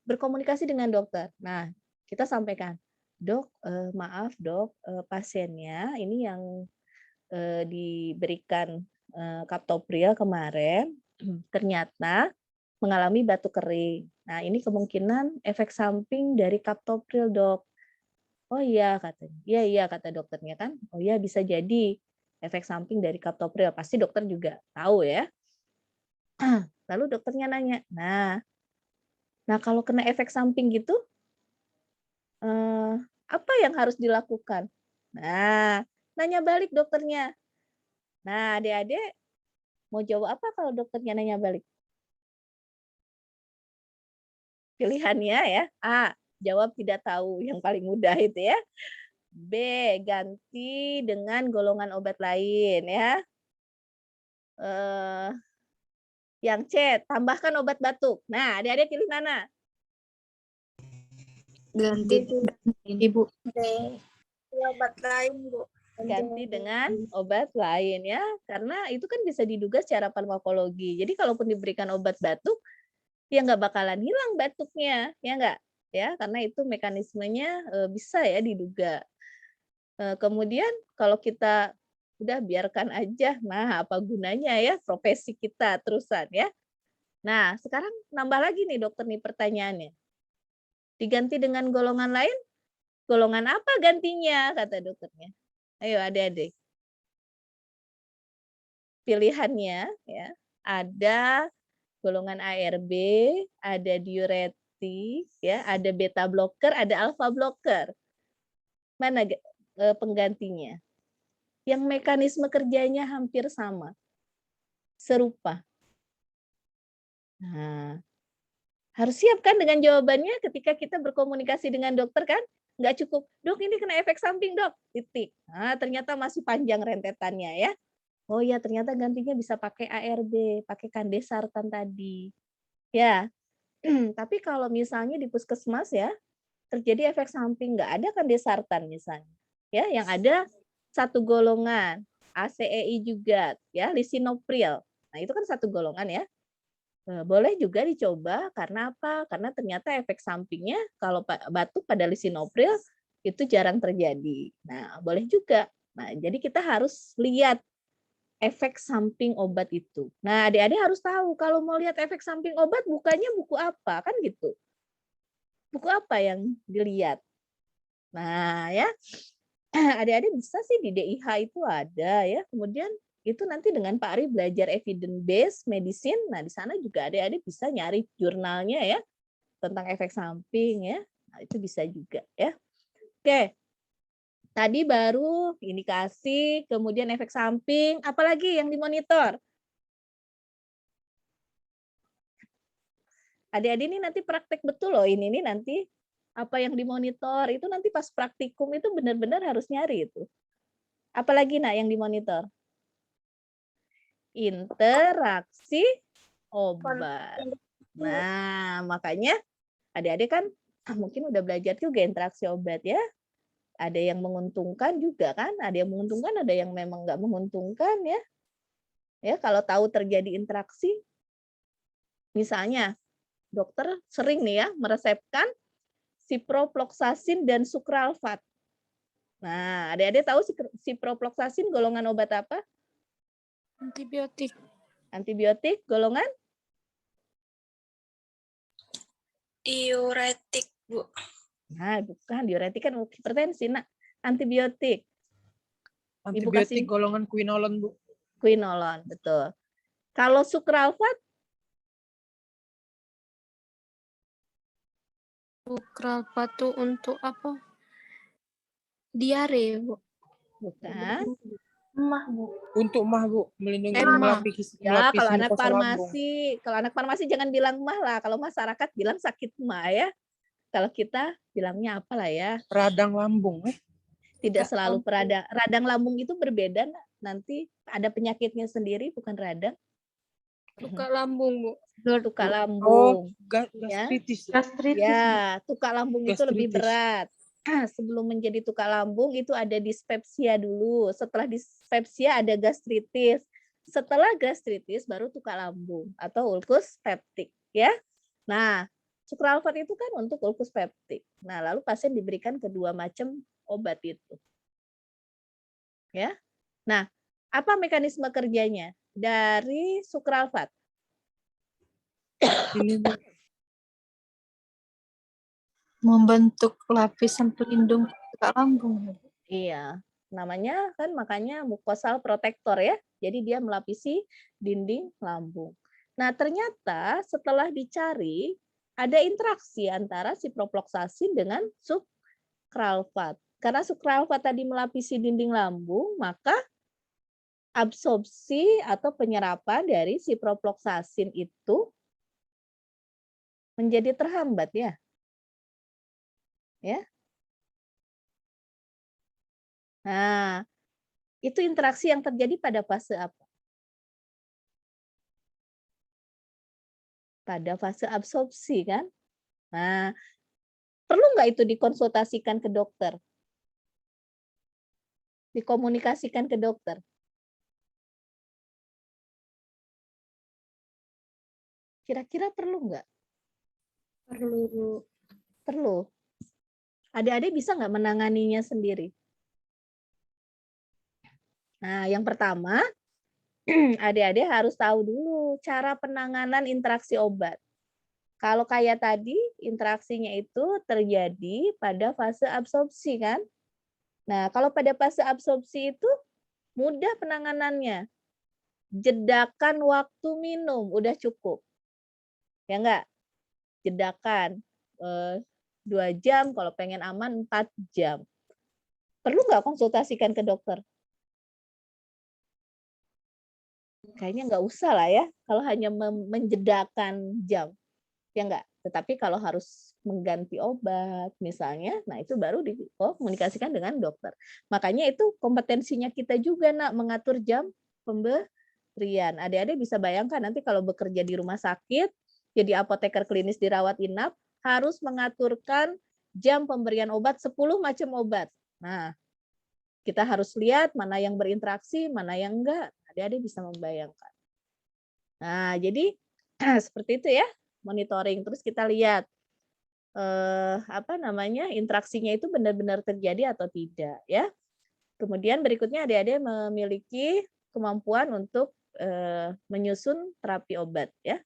berkomunikasi dengan dokter. Nah, kita sampaikan, dok, maaf dok, pasiennya ini yang diberikan captopril kemarin ternyata mengalami batuk kering. Nah, ini kemungkinan efek samping dari captopril, dok. Oh iya katanya. Iya kata dokternya kan. Oh iya bisa jadi efek samping dari captopril. Pasti dokter juga tahu ya. Lalu dokternya nanya, nah kalau kena efek samping gitu, apa yang harus dilakukan? Nah, nanya balik dokternya. Nah, adik-adik mau jawab apa kalau dokternya nanya balik? Pilihannya ya, A, jawab tidak tahu, yang paling mudah itu ya. B, ganti dengan golongan obat lain ya. Yang C, tambahkan obat batuk. Nah, adik-adik pilih mana? Ganti Ibu. Obat lain, Bu. Ganti dengan obat lain ya. Karena itu kan bisa diduga secara farmakologi. Jadi kalaupun diberikan obat batuk, ya nggak bakalan hilang batuknya, ya nggak? Ya, karena itu mekanismenya bisa ya diduga. Kemudian kalau kita udah biarkan aja, nah apa gunanya ya profesi kita terusan ya. Nah, sekarang nambah lagi nih dokter nih pertanyaannya. Diganti dengan golongan lain, golongan apa gantinya kata dokternya? Ayo adik-adik. Pilihannya ya, ada golongan ARB, ada diuretik, ya, ada beta blocker, ada alpha blocker. Mana penggantinya? Yang mekanisme kerjanya hampir sama, serupa. Nah, harus siap kan dengan jawabannya ketika kita berkomunikasi dengan dokter kan? Nggak cukup, dok ini kena efek samping dok, titik. Nah, ternyata masih panjang rentetannya ya. Oh ya, ternyata gantinya bisa pakai ARB, pakai kandesartan tadi. Ya, tapi kalau misalnya di puskesmas ya, terjadi efek samping, nggak ada kandesartan misalnya. Ya, yang ada satu golongan, ACEI juga, ya, lisinopril. Nah, itu kan satu golongan ya. Boleh juga dicoba karena apa? Karena ternyata efek sampingnya kalau batuk pada lisinopril itu jarang terjadi. Nah, boleh juga. Nah, jadi kita harus lihat efek samping obat itu. Nah, adik-adik harus tahu kalau mau lihat efek samping obat bukannya buku apa, kan gitu. Buku apa yang dilihat? Nah, ya. Adik-adik bisa sih di DIH itu ada ya. Kemudian itu nanti dengan Pak Ari belajar evidence based medicine. Nah, di sana juga adik-adik bisa nyari jurnalnya ya tentang efek samping ya. Nah, itu bisa juga ya. Oke. Tadi baru indikasi, kemudian efek samping, apalagi yang dimonitor? Adik-adik ini nanti praktek betul loh ini nanti apa yang dimonitor itu nanti pas praktikum itu benar-benar harus nyari itu. Apalagi nak yang dimonitor? Interaksi obat. Nah, makanya adik-adik kan mungkin udah belajar juga interaksi obat ya. Ada yang menguntungkan juga kan, ada yang menguntungkan, ada yang memang nggak menguntungkan ya. Ya, kalau tahu terjadi interaksi, misalnya dokter sering nih ya meresepkan ciprofloxacin dan sukralfat. Nah, adik-adik tahu ciprofloxacin golongan obat apa? Antibiotik. Antibiotik golongan? Diuretik, Bu. Nah, bukan diuretik kan hipertensi, nak. Antibiotik. Antibiotik golongan quinolon, Bu. Quinolon, betul. Kalau sukralfat? Sukralfat itu untuk apa? Diare, Bu. Bukan. Emah, Bu. Untuk mah, Bu, melindungi Emah. Ya, kalau melapisi anak mukosa lambung. farmasi jangan bilang mah lah. Kalau masyarakat bilang sakit mah ya. Kalau kita bilangnya apalah ya. Radang lambung, Tidak selalu radang lambung itu berbeda, nanti ada penyakitnya sendiri, bukan radang. Tukak lambung, Bu. Tukak Oh, lambung. gastritis. Ya, tukak lambung itu lebih Gastritis. berat. Sebelum menjadi tukak lambung itu ada dispepsia dulu. Setelah dispepsia ada gastritis. Setelah gastritis baru tukak lambung atau ulkus peptik ya. Nah, sukralfat itu kan untuk ulkus peptik. Nah, lalu pasien diberikan kedua macam obat itu. Ya. Nah, apa mekanisme kerjanya dari sukralfat? Ini, Bu. Membentuk lapisan pelindung tukak lambung. Iya, namanya kan makanya mucosal protector ya. Jadi dia melapisi dinding lambung. Nah, ternyata setelah dicari ada interaksi antara ciprofloxacin dengan sukralfat. Karena sukralfat tadi melapisi dinding lambung, maka absorpsi atau penyerapan dari ciprofloxacin itu menjadi terhambat ya. Ya. Nah, itu interaksi yang terjadi pada fase apa? Pada fase absorpsi kan? Nah, perlu nggak itu dikonsultasikan ke dokter? Dikomunikasikan ke dokter? Kira-kira perlu nggak? Perlu, Bu. Perlu. Adik-adik bisa nggak menanganinya sendiri? Nah, yang pertama, adik-adik harus tahu dulu cara penanganan interaksi obat. Kalau kayak tadi, interaksinya itu terjadi pada fase absorpsi kan? Nah, kalau pada fase absorpsi itu mudah penanganannya. Jedakan waktu minum, udah cukup. Ya enggak? Jedakan 2 jam, kalau pengen aman 4 jam. Perlu nggak konsultasikan ke dokter? Kayaknya nggak usah lah ya, kalau hanya menjedakan jam. Ya enggak? Tetapi kalau harus mengganti obat misalnya, nah itu baru dikomunikasikan dengan dokter. Makanya itu kompetensinya kita juga nak mengatur jam pemberian. Adik-adik bisa bayangkan nanti kalau bekerja di rumah sakit, jadi apoteker klinis dirawat inap, harus mengaturkan jam pemberian obat 10 macam obat. Nah, kita harus lihat mana yang berinteraksi, mana yang enggak. Adik-adik bisa membayangkan. Nah, jadi seperti itu ya, monitoring. Terus kita lihat interaksinya itu benar-benar terjadi atau tidak ya. Kemudian berikutnya adik-adik memiliki kemampuan untuk menyusun terapi obat ya.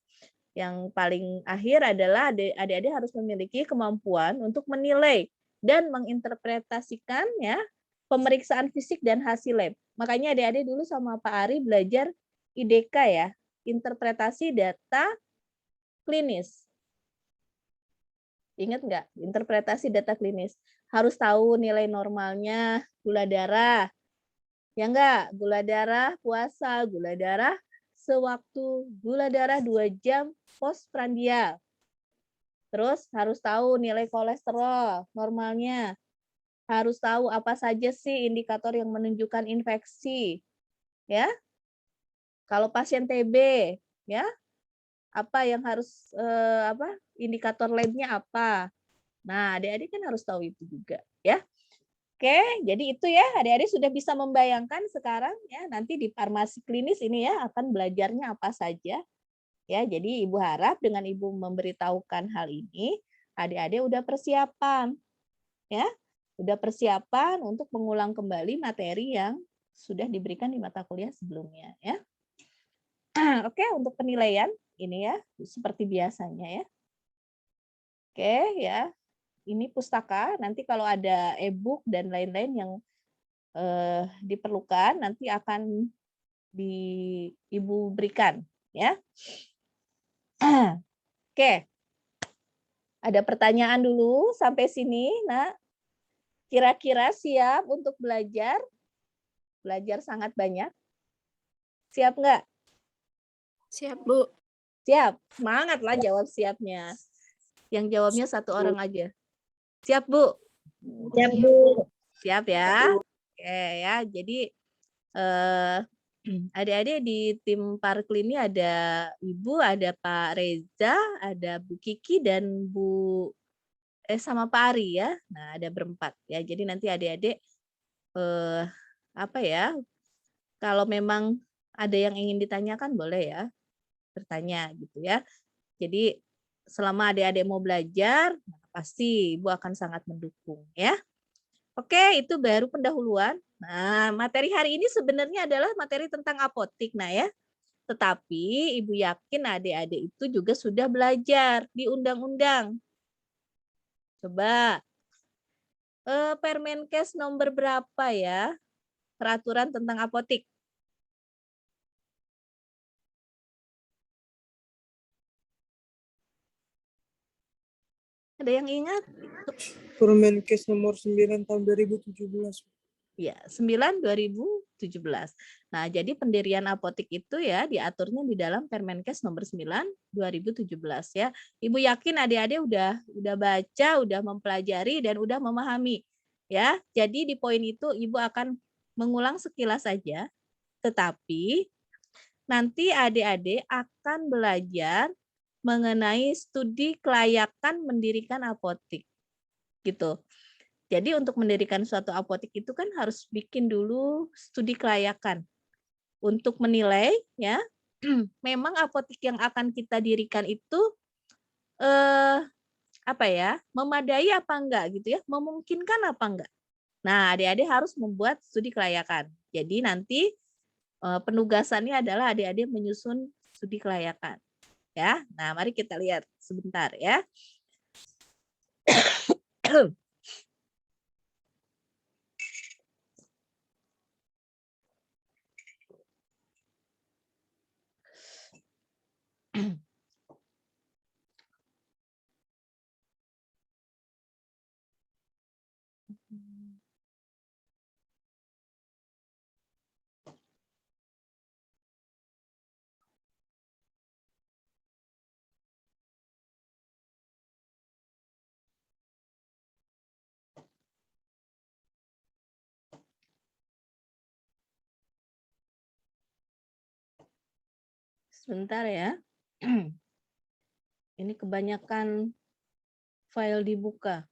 Yang paling akhir adalah adik-adik harus memiliki kemampuan untuk menilai dan menginterpretasikan ya pemeriksaan fisik dan hasil lab. Makanya adik-adik dulu sama Pak Ari belajar IDK ya, interpretasi data klinis. Ingat nggak? Interpretasi data klinis. Harus tahu nilai normalnya gula darah. Ya enggak? Gula darah puasa, gula darah sewaktu, gula darah 2 jam postprandial. Terus harus tahu nilai kolesterol normalnya. Harus tahu apa saja sih indikator yang menunjukkan infeksi. Ya. Kalau pasien TB, ya. Apa yang harus indikator labnya apa. Nah, adik-adik kan harus tahu itu juga, ya. Oke, jadi itu ya, adik-adik sudah bisa membayangkan sekarang ya, nanti di farmasi klinis ini ya akan belajarnya apa saja. Ya, jadi Ibu harap dengan Ibu memberitahukan hal ini, adik-adik udah persiapan. Ya. Udah persiapan untuk mengulang kembali materi yang sudah diberikan di mata kuliah sebelumnya ya. Oke, untuk penilaian ini ya seperti biasanya ya. Oke ya. Ini pustaka, nanti kalau ada e-book dan lain-lain yang diperlukan nanti akan Ibu berikan ya. Oke. Ada pertanyaan dulu sampai sini, Nak? Kira-kira siap untuk belajar? Belajar sangat banyak. Siap nggak? Siap, Bu. Siap. Semangatlah jawab siapnya. Yang jawabnya 1 orang aja. Siap, Bu? Siap, Bu. Siap ya. Oke ya. Jadi adik-adik di tim Parkli ini ada Ibu, ada Pak Reza, ada Bu Kiki dan sama Pak Ari ya. Nah, ada berempat ya. Jadi nanti adik-adik kalau memang ada yang ingin ditanyakan boleh ya bertanya gitu ya. Jadi selama adik-adik mau belajar, pasti Ibu akan sangat mendukung ya. Oke, itu baru pendahuluan. Nah, materi hari ini sebenarnya adalah materi tentang apotik. Nah ya, tetapi Ibu yakin adik-adik itu juga sudah belajar di undang-undang. Coba, Permenkes nomor berapa ya? Peraturan tentang apotik. Ada yang ingat? Permenkes nomor 9 tahun 2017. Ya, 9/2017. Nah, jadi pendirian apotik itu ya diaturnya di dalam Permenkes nomor 9/2017 ya. Ibu yakin adik-adik udah baca, udah mempelajari dan udah memahami Ya, jadi di poin itu Ibu akan mengulang sekilas saja, tetapi nanti adik-adik akan belajar mengenai studi kelayakan mendirikan apotik. Gitu. Jadi untuk mendirikan suatu apotik itu kan harus bikin dulu studi kelayakan untuk menilai ya memang apotik yang akan kita dirikan itu apa ya, memadai apa enggak gitu ya, memungkinkan apa enggak. Nah, adik-adik harus membuat studi kelayakan. Jadi nanti penugasannya adalah adik-adik menyusun studi kelayakan. Ya, nah mari kita lihat sebentar ya. Sebentar ya. Ini kebanyakan file dibuka.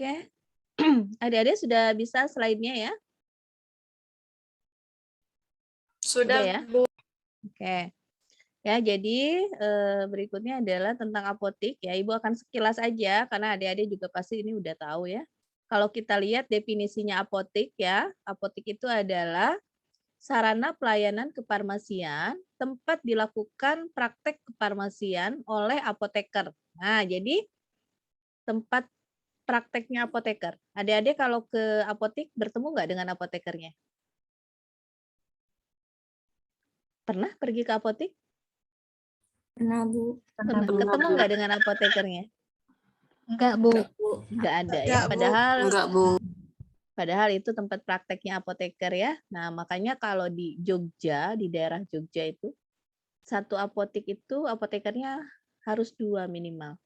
Oke. Adik-adik sudah bisa slide-nya ya? Sudah, ya? Bu. Oke. Ya, jadi berikutnya adalah tentang apotik ya. Ibu akan sekilas aja karena adik-adik juga pasti ini udah tahu ya. Kalau kita lihat definisinya apotik ya, apotik itu adalah sarana pelayanan kefarmasian, tempat dilakukan praktek kefarmasian oleh apoteker. Nah, jadi tempat prakteknya apoteker. Adik-adik kalau ke apotik bertemu nggak dengan apotekernya? Pernah pergi ke apotik? Pernah, Bu. Pernah. Ketemu nggak dengan apotekernya? Enggak, Bu. Nggak ada ya. Enggak, Bu. Enggak, Bu. Padahal itu tempat prakteknya apoteker ya. Nah, makanya kalau di Jogja, di daerah Jogja itu, satu apotik itu apotekernya harus 2 minimal.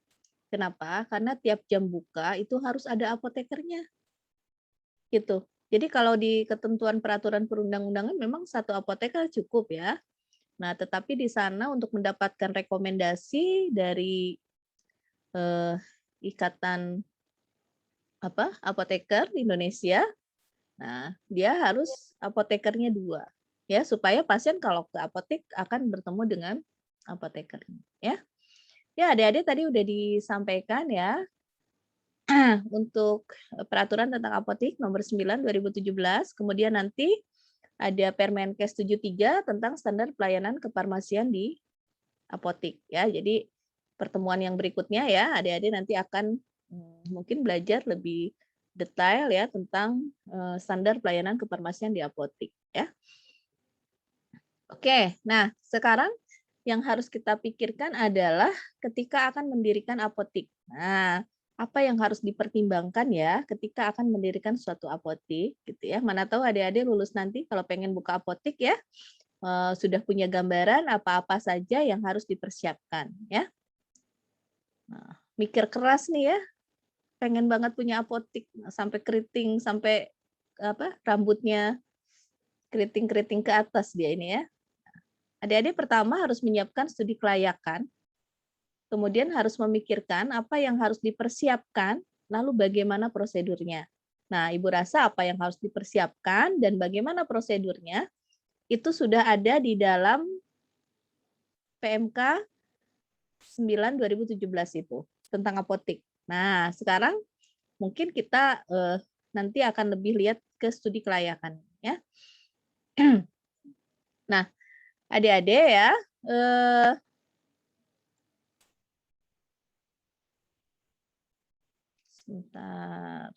Kenapa? Karena tiap jam buka itu harus ada apotekernya. Gitu. Jadi kalau di ketentuan peraturan perundang-undangan memang satu apoteker cukup ya. Nah, tetapi di sana untuk mendapatkan rekomendasi dari ikatan apoteker di Indonesia, nah dia harus apotekernya 2 ya supaya pasien kalau ke apotek akan bertemu dengan apotekernya ya. Ya, adik-adik tadi udah disampaikan ya untuk peraturan tentang apotik nomor 9 2017, kemudian nanti ada Permenkes 73 tentang standar pelayanan kefarmasian di apotik ya. Jadi pertemuan yang berikutnya ya, adik-adik nanti akan mungkin belajar lebih detail ya tentang standar pelayanan kefarmasian di apotik ya. Oke, nah sekarang yang harus kita pikirkan adalah ketika akan mendirikan apotik. Nah, apa yang harus dipertimbangkan ya ketika akan mendirikan suatu apotik gitu ya. Mana tahu adik-adik lulus nanti kalau pengen buka apotik ya sudah punya gambaran apa-apa saja yang harus dipersiapkan ya. Nah, mikir keras nih ya, pengen banget punya apotik sampai keriting, sampai rambutnya keriting-keriting ke atas dia ini ya. Adik-adik pertama harus menyiapkan studi kelayakan, kemudian harus memikirkan apa yang harus dipersiapkan, lalu bagaimana prosedurnya. Nah, Ibu rasa apa yang harus dipersiapkan dan bagaimana prosedurnya itu sudah ada di dalam PMK 9 2017 itu tentang apotik. Nah, sekarang mungkin kita nanti akan lebih lihat ke studi kelayakan ya. Nah, adik-adik ya, sebentar.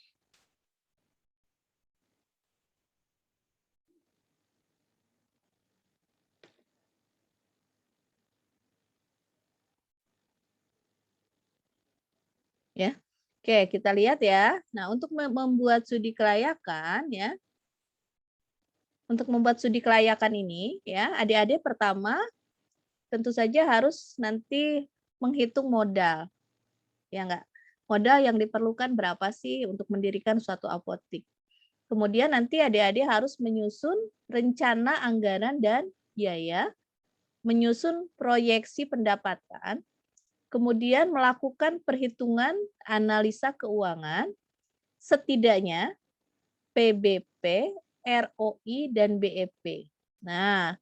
Ya. Oke, kita lihat ya. Nah, untuk membuat studi kelayakan ya. Untuk membuat studi kelayakan ini ya, adik-adik pertama tentu saja harus nanti menghitung modal. Ya enggak? Modal yang diperlukan berapa sih untuk mendirikan suatu apotik. Kemudian nanti adik-adik harus menyusun rencana anggaran dan biaya, menyusun proyeksi pendapatan, kemudian melakukan perhitungan analisa keuangan, setidaknya PBP, ROI, dan BEP. Nah,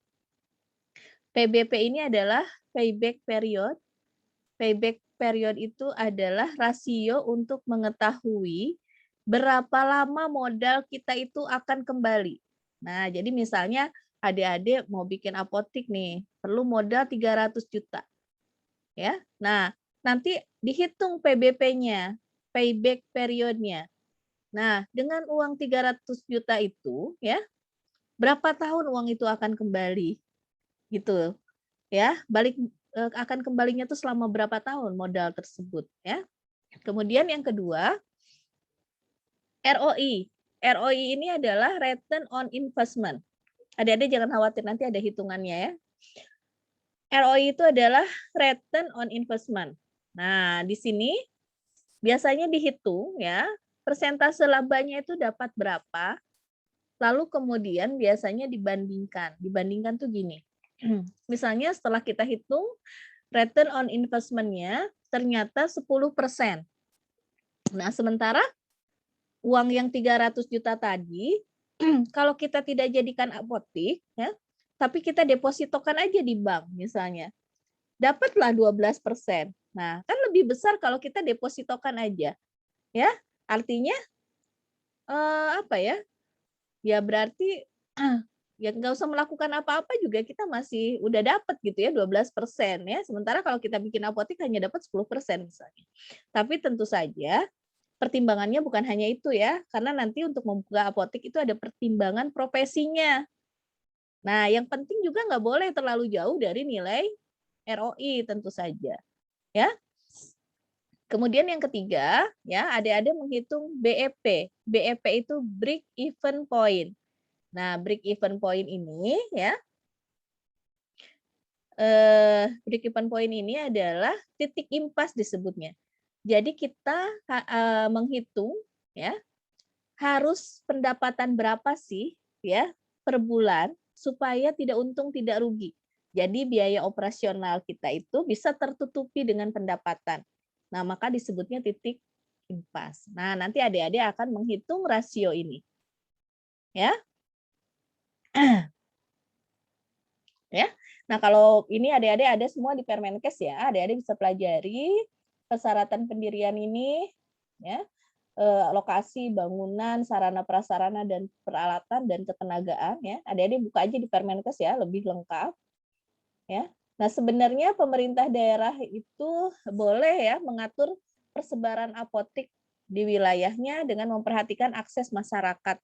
PBP ini adalah payback period. Payback period itu adalah rasio untuk mengetahui berapa lama modal kita itu akan kembali. Nah, jadi misalnya adik-adik mau bikin apotik nih, perlu modal 300 juta. Ya. Nah, nanti dihitung PBP-nya, payback period-nya. Nah, dengan uang 300 juta itu ya, berapa tahun uang itu akan kembali? Gitu. Ya, akan kembalinya itu selama berapa tahun modal tersebut ya. Kemudian yang kedua, ROI. ROI ini adalah return on investment. Adik-adik jangan khawatir, nanti ada hitungannya ya. ROI itu adalah return on investment. Nah, di sini biasanya dihitung ya, persentase labanya itu dapat berapa, lalu kemudian biasanya dibandingkan. Dibandingkan tuh gini. Misalnya setelah kita hitung, return on investment-nya ternyata 10%. Nah, sementara uang yang 300 juta tadi, kalau kita tidak jadikan apotik, ya, tapi kita depositokan aja di bank misalnya, dapatlah 12%. Nah, kan lebih besar kalau kita depositokan aja. Ya, artinya apa ya? Ya berarti ya nggak usah melakukan apa-apa juga kita masih udah dapat gitu ya 12% ya. Sementara kalau kita bikin apotik hanya dapat 10% misalnya. Tapi tentu saja pertimbangannya bukan hanya itu ya, karena nanti untuk membuka apotik itu ada pertimbangan profesinya. Nah, yang penting juga nggak boleh terlalu jauh dari nilai ROI tentu saja. Ya. Kemudian yang ketiga, ya adik-adik menghitung BEP. BEP itu break even point. Nah, break even point ini ya, break even point ini adalah titik impas disebutnya. Jadi kita menghitung ya, harus pendapatan berapa sih ya per bulan supaya tidak untung tidak rugi. Jadi biaya operasional kita itu bisa tertutupi dengan pendapatan. Nah, maka disebutnya titik impas. Nah, nanti adik-adik akan menghitung rasio ini. Ya. Ya. Nah, kalau ini adik-adik ada semua di Permenkes ya, adik-adik bisa pelajari persyaratan pendirian ini ya. Lokasi bangunan, sarana prasarana dan peralatan dan ketenagaan ya. Adik-adik buka aja di Permenkes ya, lebih lengkap. Ya. Nah, sebenarnya pemerintah daerah itu boleh ya mengatur persebaran apotik di wilayahnya dengan memperhatikan akses masyarakat.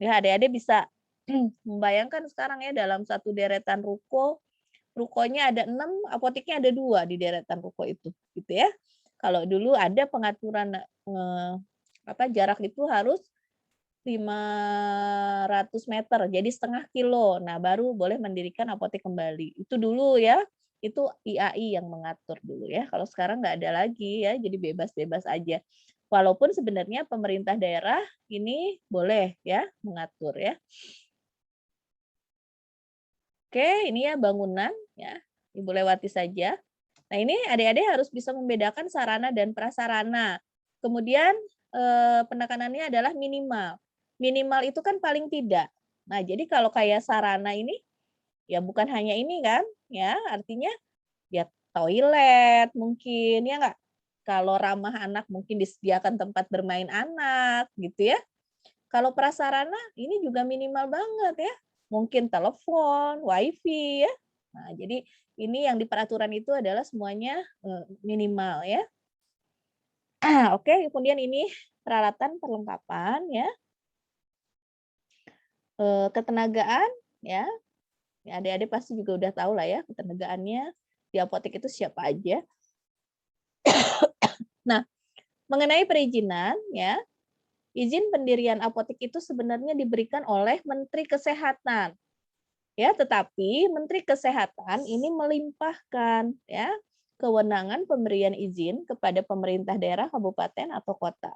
Ya, adik-adik bisa membayangkan sekarang ya dalam satu deretan ruko, rukonya ada 6, apotiknya ada 2 di deretan ruko itu, gitu ya. Kalau dulu ada pengaturan jarak itu harus 500 meter, jadi setengah kilo. Nah, baru boleh mendirikan apotek kembali. Itu dulu ya, itu IAI yang mengatur dulu ya. Kalau sekarang nggak ada lagi ya, jadi bebas-bebas aja. Walaupun sebenarnya pemerintah daerah ini boleh ya mengatur ya. Oke, ini ya bangunan ya. Ibu lewati saja. Nah, ini adik-adik harus bisa membedakan sarana dan prasarana. Kemudian penekanannya adalah minimal. Minimal itu kan paling tidak. Nah, jadi kalau kayak sarana ini ya bukan hanya ini kan, ya artinya ya toilet mungkin ya enggak. Kalau ramah anak mungkin disediakan tempat bermain anak gitu ya. Kalau prasarana ini juga minimal banget ya. Mungkin telepon, wifi ya. Nah, jadi ini yang di peraturan itu adalah semuanya minimal ya. Oke, kemudian ini peralatan perlengkapan ya. Ketenagaan ya. Adik-adik pasti juga udah tahu lah ya ketenagaannya di apotek itu siapa aja. Nah, mengenai perizinan ya, izin pendirian apotek itu sebenarnya diberikan oleh Menteri Kesehatan. Ya, tetapi Menteri Kesehatan ini melimpahkan ya kewenangan pemberian izin kepada pemerintah daerah, kabupaten atau kota.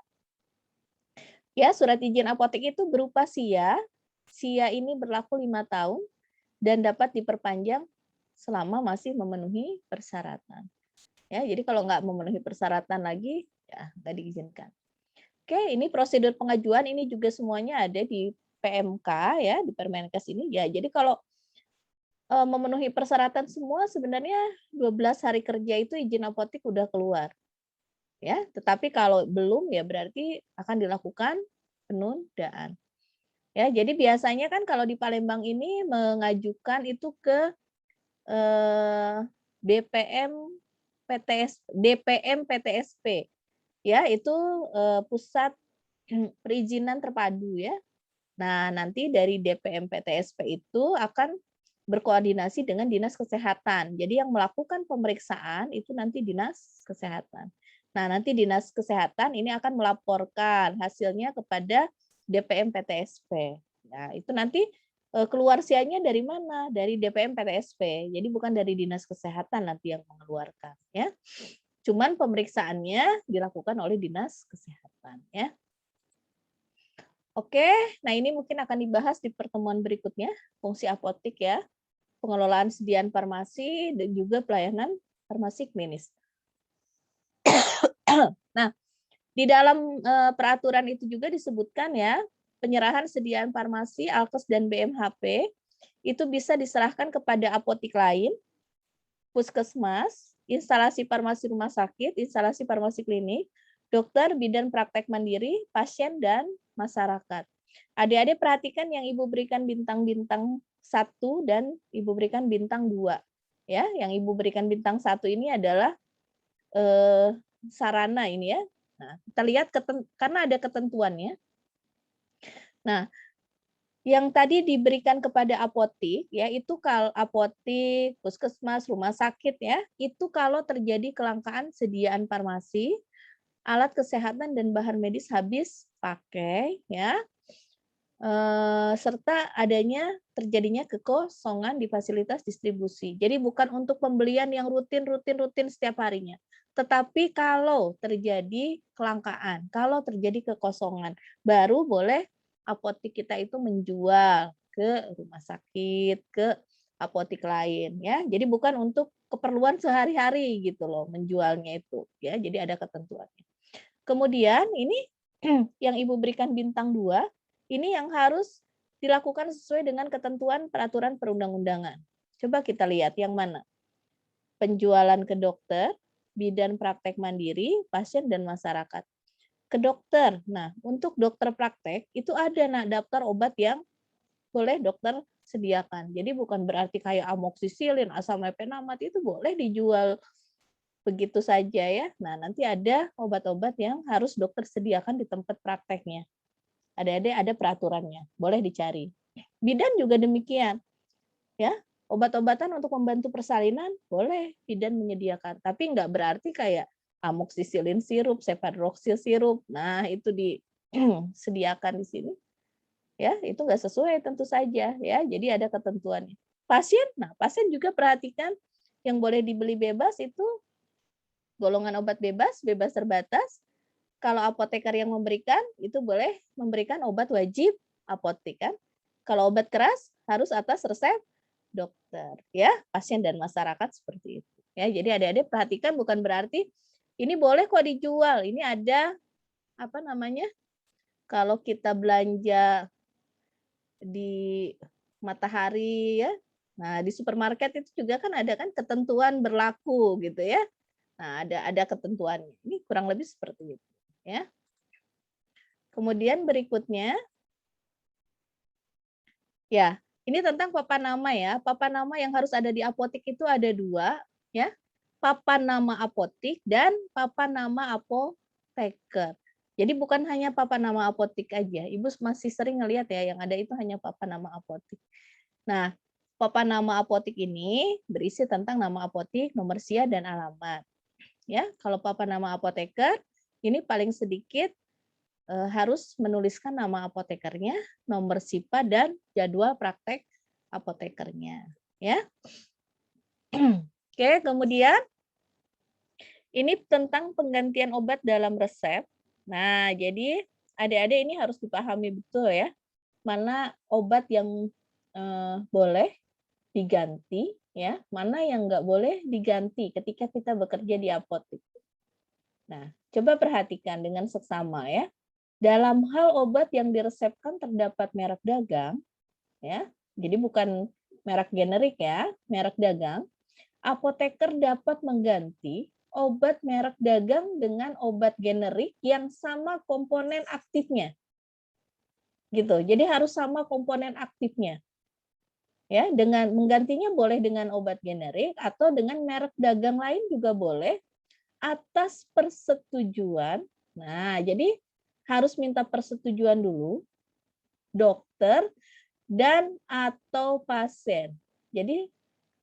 Ya, surat izin apotek itu berupa SIA. SIA ini berlaku 5 tahun dan dapat diperpanjang selama masih memenuhi persyaratan. Ya, jadi kalau nggak memenuhi persyaratan lagi, ya nggak diizinkan. Oke, ini prosedur pengajuan ini juga semuanya ada di PMK ya, di Permenkes ini ya. Jadi kalau memenuhi persyaratan semua sebenarnya 12 hari kerja itu izin apotek udah keluar. Ya, tetapi kalau belum ya berarti akan dilakukan penundaan. Ya, jadi biasanya kan kalau di Palembang ini mengajukan itu ke DPM PTSP. Ya, itu pusat perizinan terpadu ya. Nah, nanti dari DPM PTSP itu akan berkoordinasi dengan Dinas Kesehatan. Jadi yang melakukan pemeriksaan itu nanti Dinas Kesehatan. Nah, nanti Dinas Kesehatan ini akan melaporkan hasilnya kepada DPM PTSP. Nah, itu nanti keluar SIA-nya dari mana? Dari DPM PTSP. Jadi bukan dari Dinas Kesehatan nanti yang mengeluarkan ya. Cuman pemeriksaannya dilakukan oleh Dinas Kesehatan ya. Oke, nah ini mungkin akan dibahas di pertemuan berikutnya, fungsi apotek ya, pengelolaan sediaan farmasi dan juga pelayanan farmasi klinis. Nah, di dalam peraturan itu juga disebutkan ya, penyerahan sediaan farmasi, Alkes dan BMHP itu bisa diserahkan kepada apotek lain, puskesmas, instalasi farmasi rumah sakit, instalasi farmasi klinik, dokter, bidan praktek mandiri, pasien, dan masyarakat. Adik-adik perhatikan yang Ibu berikan bintang-bintang 1 dan Ibu berikan bintang 2. Ya, yang Ibu berikan bintang 1 ini adalah sarana ini ya. Nah, kita lihat karena ada ketentuannya. Nah, yang tadi diberikan kepada apotek, ya itu kalau apotek, puskesmas, rumah sakit ya, itu kalau terjadi kelangkaan sediaan farmasi, alat kesehatan dan bahan medis habis pakai, ya, serta terjadinya kekosongan di fasilitas distribusi. Jadi bukan untuk pembelian yang rutin setiap harinya, tetapi kalau terjadi kelangkaan, kalau terjadi kekosongan, baru boleh apotek kita itu menjual ke rumah sakit, ke apotek lain ya. Jadi bukan untuk keperluan sehari-hari gitu loh menjualnya itu ya. Jadi ada ketentuannya. Kemudian ini yang Ibu berikan bintang 2, ini yang harus dilakukan sesuai dengan ketentuan peraturan perundang-undangan. Coba kita lihat yang mana? Penjualan ke dokter, bidan praktek mandiri, pasien dan masyarakat. Ke dokter. Nah, untuk dokter praktek itu ada daftar obat yang boleh dokter sediakan. Jadi bukan berarti kayak amoksisilin, asam mefenamat itu boleh dijual begitu saja ya. Nah, nanti ada obat-obat yang harus dokter sediakan di tempat prakteknya. Ada peraturannya, boleh dicari. Bidan juga demikian. Ya, obat-obatan untuk membantu persalinan boleh bidan menyediakan, tapi enggak berarti kayak amoksisilin sirup, cefadroxil sirup. Nah, itu disediakan di sini. Ya, itu enggak sesuai tentu saja ya. Jadi ada ketentuannya. Pasien, pasien juga perhatikan yang boleh dibeli bebas itu golongan obat bebas terbatas. Kalau apoteker yang memberikan itu boleh memberikan obat wajib apotek kan. Kalau obat keras harus atas resep dokter ya, pasien dan masyarakat seperti itu. Ya, jadi adik-adik perhatikan bukan berarti ini boleh kok dijual. Ini ada apa namanya? Kalau kita belanja di Matahari ya. Nah, di supermarket itu juga kan ada kan ketentuan berlaku gitu ya. Nah, ada ketentuannya. Ini kurang lebih seperti itu, ya. Kemudian berikutnya, ya, ini tentang papan nama ya. Papan nama yang harus ada di apotik itu ada 2, ya. Papan nama apotik dan papan nama apoteker. Jadi bukan hanya papan nama apotik aja. Ibu masih sering ngelihat ya, yang ada itu hanya papan nama apotik. Nah, papan nama apotik ini berisi tentang nama apotik, nomor SIA, dan alamat. Ya, kalau papan nama apoteker ini paling sedikit harus menuliskan nama apotekernya, nomor SIPA, dan jadwal praktek apotekernya. Ya. Oke, kemudian ini tentang penggantian obat dalam resep. Nah, jadi adik-adik ini harus dipahami betul ya, mana obat yang boleh diganti, ya, mana yang nggak boleh diganti ketika kita bekerja di apotek. Nah, coba perhatikan dengan seksama ya. Dalam hal obat yang diresepkan terdapat merek dagang, ya, jadi bukan merek generik ya, merek dagang, apoteker dapat mengganti obat merek dagang dengan obat generik yang sama komponen aktifnya. Gitu. Jadi harus sama komponen aktifnya. Ya, dengan menggantinya boleh dengan obat generik atau dengan merek dagang lain juga boleh atas persetujuan. Nah, jadi harus minta persetujuan dulu dokter dan atau pasien. Jadi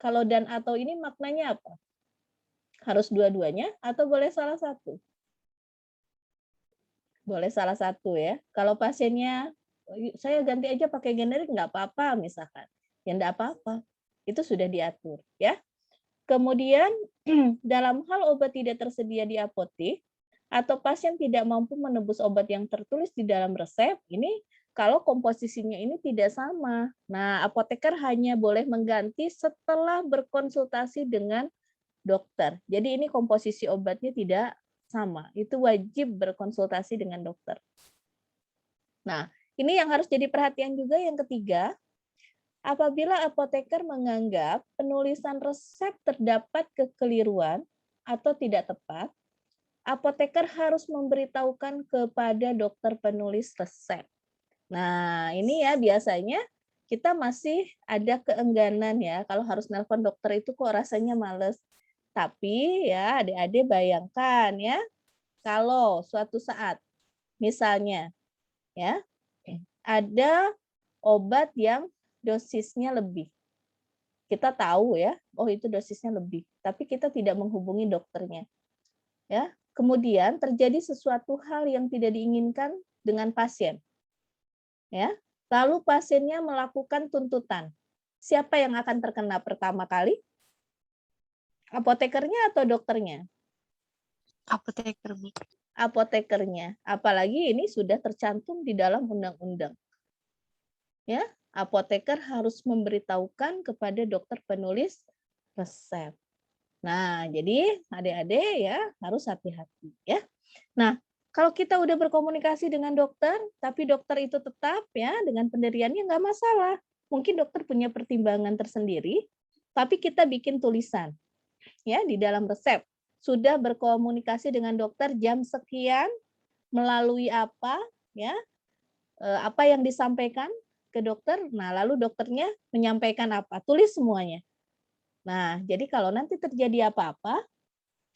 kalau dan atau ini maknanya apa? Harus dua-duanya atau boleh salah satu? Boleh salah satu ya. Kalau pasiennya saya ganti aja pakai generik nggak apa-apa misalkan. Ya enggak apa-apa. Itu sudah diatur ya. Kemudian dalam hal obat tidak tersedia di apotek atau pasien tidak mampu menebus obat yang tertulis di dalam resep, ini kalau komposisinya ini tidak sama. Nah, apoteker hanya boleh mengganti setelah berkonsultasi dengan dokter. Jadi ini komposisi obatnya tidak sama. Itu wajib berkonsultasi dengan dokter. Nah, ini yang harus jadi perhatian juga yang ketiga. Apabila apoteker menganggap penulisan resep terdapat kekeliruan atau tidak tepat, apoteker harus memberitahukan kepada dokter penulis resep. Nah, ini ya biasanya kita masih ada keengganan ya, kalau harus nelpon dokter itu kok rasanya males. Tapi ya adik-adik bayangkan ya, kalau suatu saat misalnya ya ada obat yang dosisnya lebih. Kita tahu ya, oh itu dosisnya lebih, tapi kita tidak menghubungi dokternya. Ya, kemudian terjadi sesuatu hal yang tidak diinginkan dengan pasien. Ya, lalu pasiennya melakukan tuntutan. Siapa yang akan terkena pertama kali? Apotekernya atau dokternya? Apoteker, Bu. Apotekernya. Apalagi ini sudah tercantum di dalam undang-undang. Ya, apoteker harus memberitahukan kepada dokter penulis resep. Nah, jadi adik-adik ya harus hati-hati ya. Nah, kalau kita udah berkomunikasi dengan dokter, tapi dokter itu tetap ya dengan pendiriannya nggak masalah. Mungkin dokter punya pertimbangan tersendiri, tapi kita bikin tulisan ya di dalam resep. Sudah berkomunikasi dengan dokter jam sekian melalui apa ya? Apa yang disampaikan ke dokter, nah lalu dokternya menyampaikan apa, tulis semuanya. Nah, jadi kalau nanti terjadi apa-apa,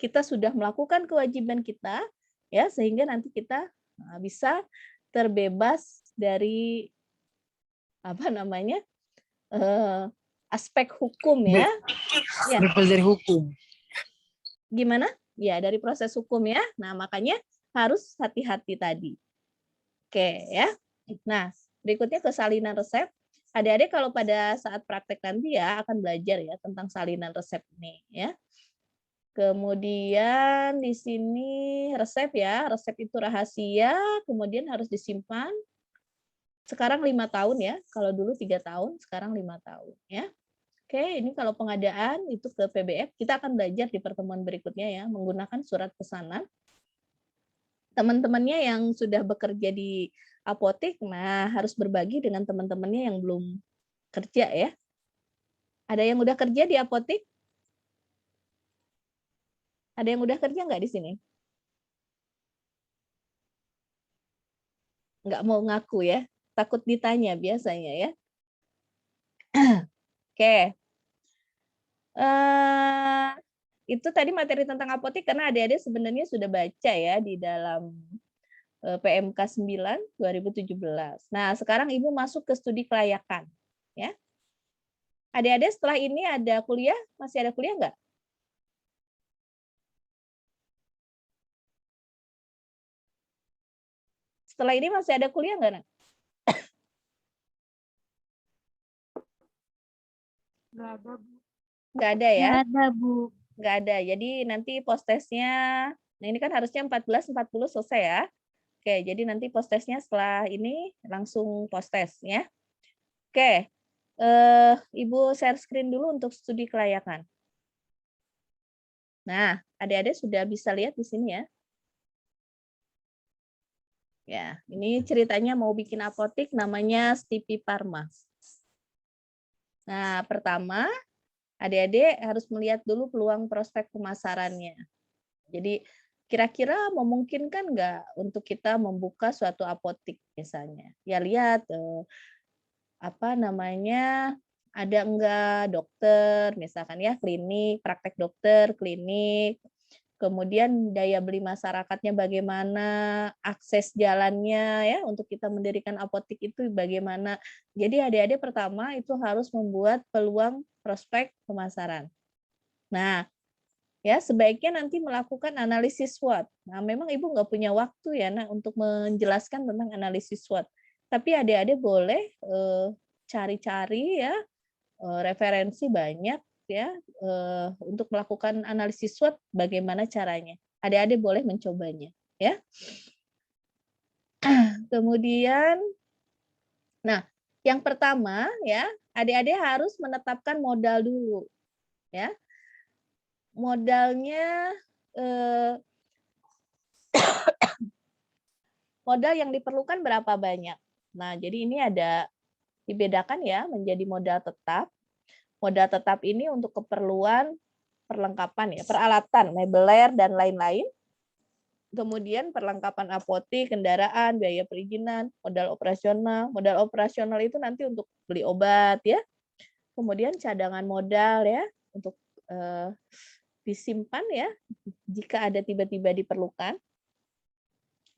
kita sudah melakukan kewajiban kita, ya sehingga nanti kita bisa terbebas dari apa namanya aspek hukum ya. Bebas dari hukum. Gimana? Ya dari proses hukum ya. Nah makanya harus hati-hati tadi. Oke ya. Nah berikutnya kesalinan resep. Adik-adik kalau pada saat praktek nanti ya akan belajar ya tentang salinan resep ini ya. Kemudian di sini resep ya, resep itu rahasia, kemudian harus disimpan. Sekarang 5 tahun ya, kalau dulu 3 tahun, sekarang 5 tahun ya. Oke, ini kalau pengadaan itu ke PBF, kita akan belajar di pertemuan berikutnya ya, menggunakan surat pesanan. Teman-temannya yang sudah bekerja di apotek, nah harus berbagi dengan teman-temannya yang belum kerja ya. Ada yang udah kerja di apotek? Ada yang udah kerja nggak di sini? Nggak mau ngaku ya, takut ditanya biasanya ya. Oke. Itu tadi materi tentang apotek karena adik-adik sebenarnya sudah baca ya di dalam PMK 9 2017. Nah, sekarang Ibu masuk ke studi kelayakan ya. Adik-adik setelah ini ada kuliah, masih ada kuliah nggak? Setelah ini masih ada kuliah nggak, Nak? Nggak ada, Bu. Nggak ada ya? Nggak ada, Bu. Nggak ada. Jadi nanti post-testnya, nah ini kan harusnya 14.40 selesai ya. Oke, jadi nanti post-testnya setelah ini langsung post-test ya. Oke, Ibu share screen dulu untuk studi kelayakan. Nah, adik-adik sudah bisa lihat di sini ya. Ya, ini ceritanya mau bikin apotek namanya Stipi Pharma. Nah, pertama, adik-adik harus melihat dulu peluang prospek pemasarannya. Jadi, kira-kira memungkinkan nggak untuk kita membuka suatu apotek misalnya? Ya lihat apa namanya, ada enggak dokter misalkan ya, klinik, praktek dokter, klinik. Kemudian daya beli masyarakatnya bagaimana, akses jalannya ya untuk kita mendirikan apotek itu bagaimana. Jadi adik-adik pertama itu harus membuat peluang prospek pemasaran. Nah, ya sebaiknya nanti melakukan analisis SWOT. Nah, memang Ibu nggak punya waktu ya Nak untuk menjelaskan tentang analisis SWOT. Tapi adik-adik boleh cari-cari ya referensi banyak ya untuk melakukan analisis SWOT bagaimana caranya. Adik-adik boleh mencobanya ya. Kemudian nah, yang pertama ya, adik-adik harus menetapkan modal dulu ya. Modalnya modal yang diperlukan berapa banyak. Nah, jadi ini ada dibedakan ya menjadi modal tetap. Modal tetap ini untuk keperluan perlengkapan ya, peralatan, mebeler dan lain-lain. Kemudian perlengkapan apotek, kendaraan, biaya perizinan, modal operasional. Modal operasional itu nanti untuk beli obat ya. Kemudian cadangan modal ya untuk disimpan ya jika ada tiba-tiba diperlukan.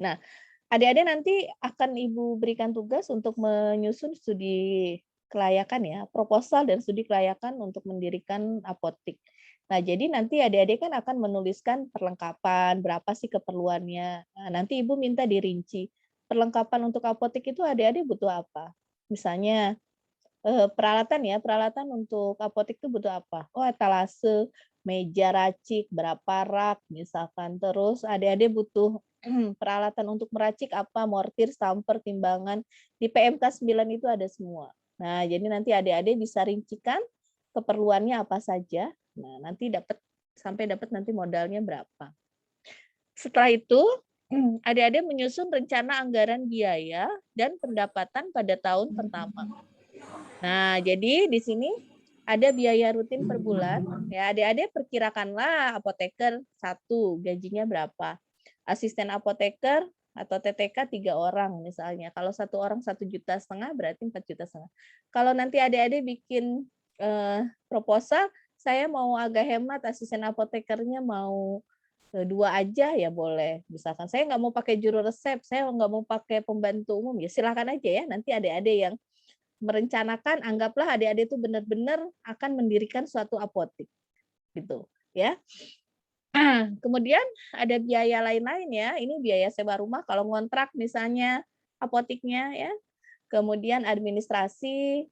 Nah, adik-adik nanti akan Ibu berikan tugas untuk menyusun studi kelayakan ya, proposal dan studi kelayakan untuk mendirikan apotek. Nah, jadi nanti adik-adik kan akan menuliskan perlengkapan, berapa sih keperluannya. Nah, nanti Ibu minta dirinci. Perlengkapan untuk apotek itu adik-adik butuh apa? Misalnya peralatan ya, peralatan untuk apotek itu butuh apa? Oh, etalase, meja racik, berapa rak misalkan. Terus adik-adik butuh peralatan untuk meracik apa, mortir, stamper, timbangan. Di PMK 9 itu ada semua. Nah, jadi nanti adik-adik bisa rincikan keperluannya apa saja. Nah, nanti sampai dapat nanti modalnya berapa. Setelah itu, adik-adik menyusun rencana anggaran biaya dan pendapatan pada tahun pertama. Nah, jadi di sini ada biaya rutin per bulan. Ya, adik-adik perkirakanlah apoteker 1 gajinya berapa. Asisten apoteker atau TTK 3 orang misalnya. Kalau 1 orang 1,5 juta berarti 4,5 juta. Kalau nanti adik-adik bikin proposal, saya mau agak hemat, asisten apotekernya mau 2 aja ya boleh. Misalkan saya nggak mau pakai juru resep, saya nggak mau pakai pembantu umum, ya silakan aja ya. Nanti adik-adik yang merencanakan, anggaplah adik-adik itu benar-benar akan mendirikan suatu apotek gitu ya. Kemudian ada biaya lain-lain ya, ini biaya sewa rumah kalau ngontrak misalnya apoteknya ya, kemudian administrasi,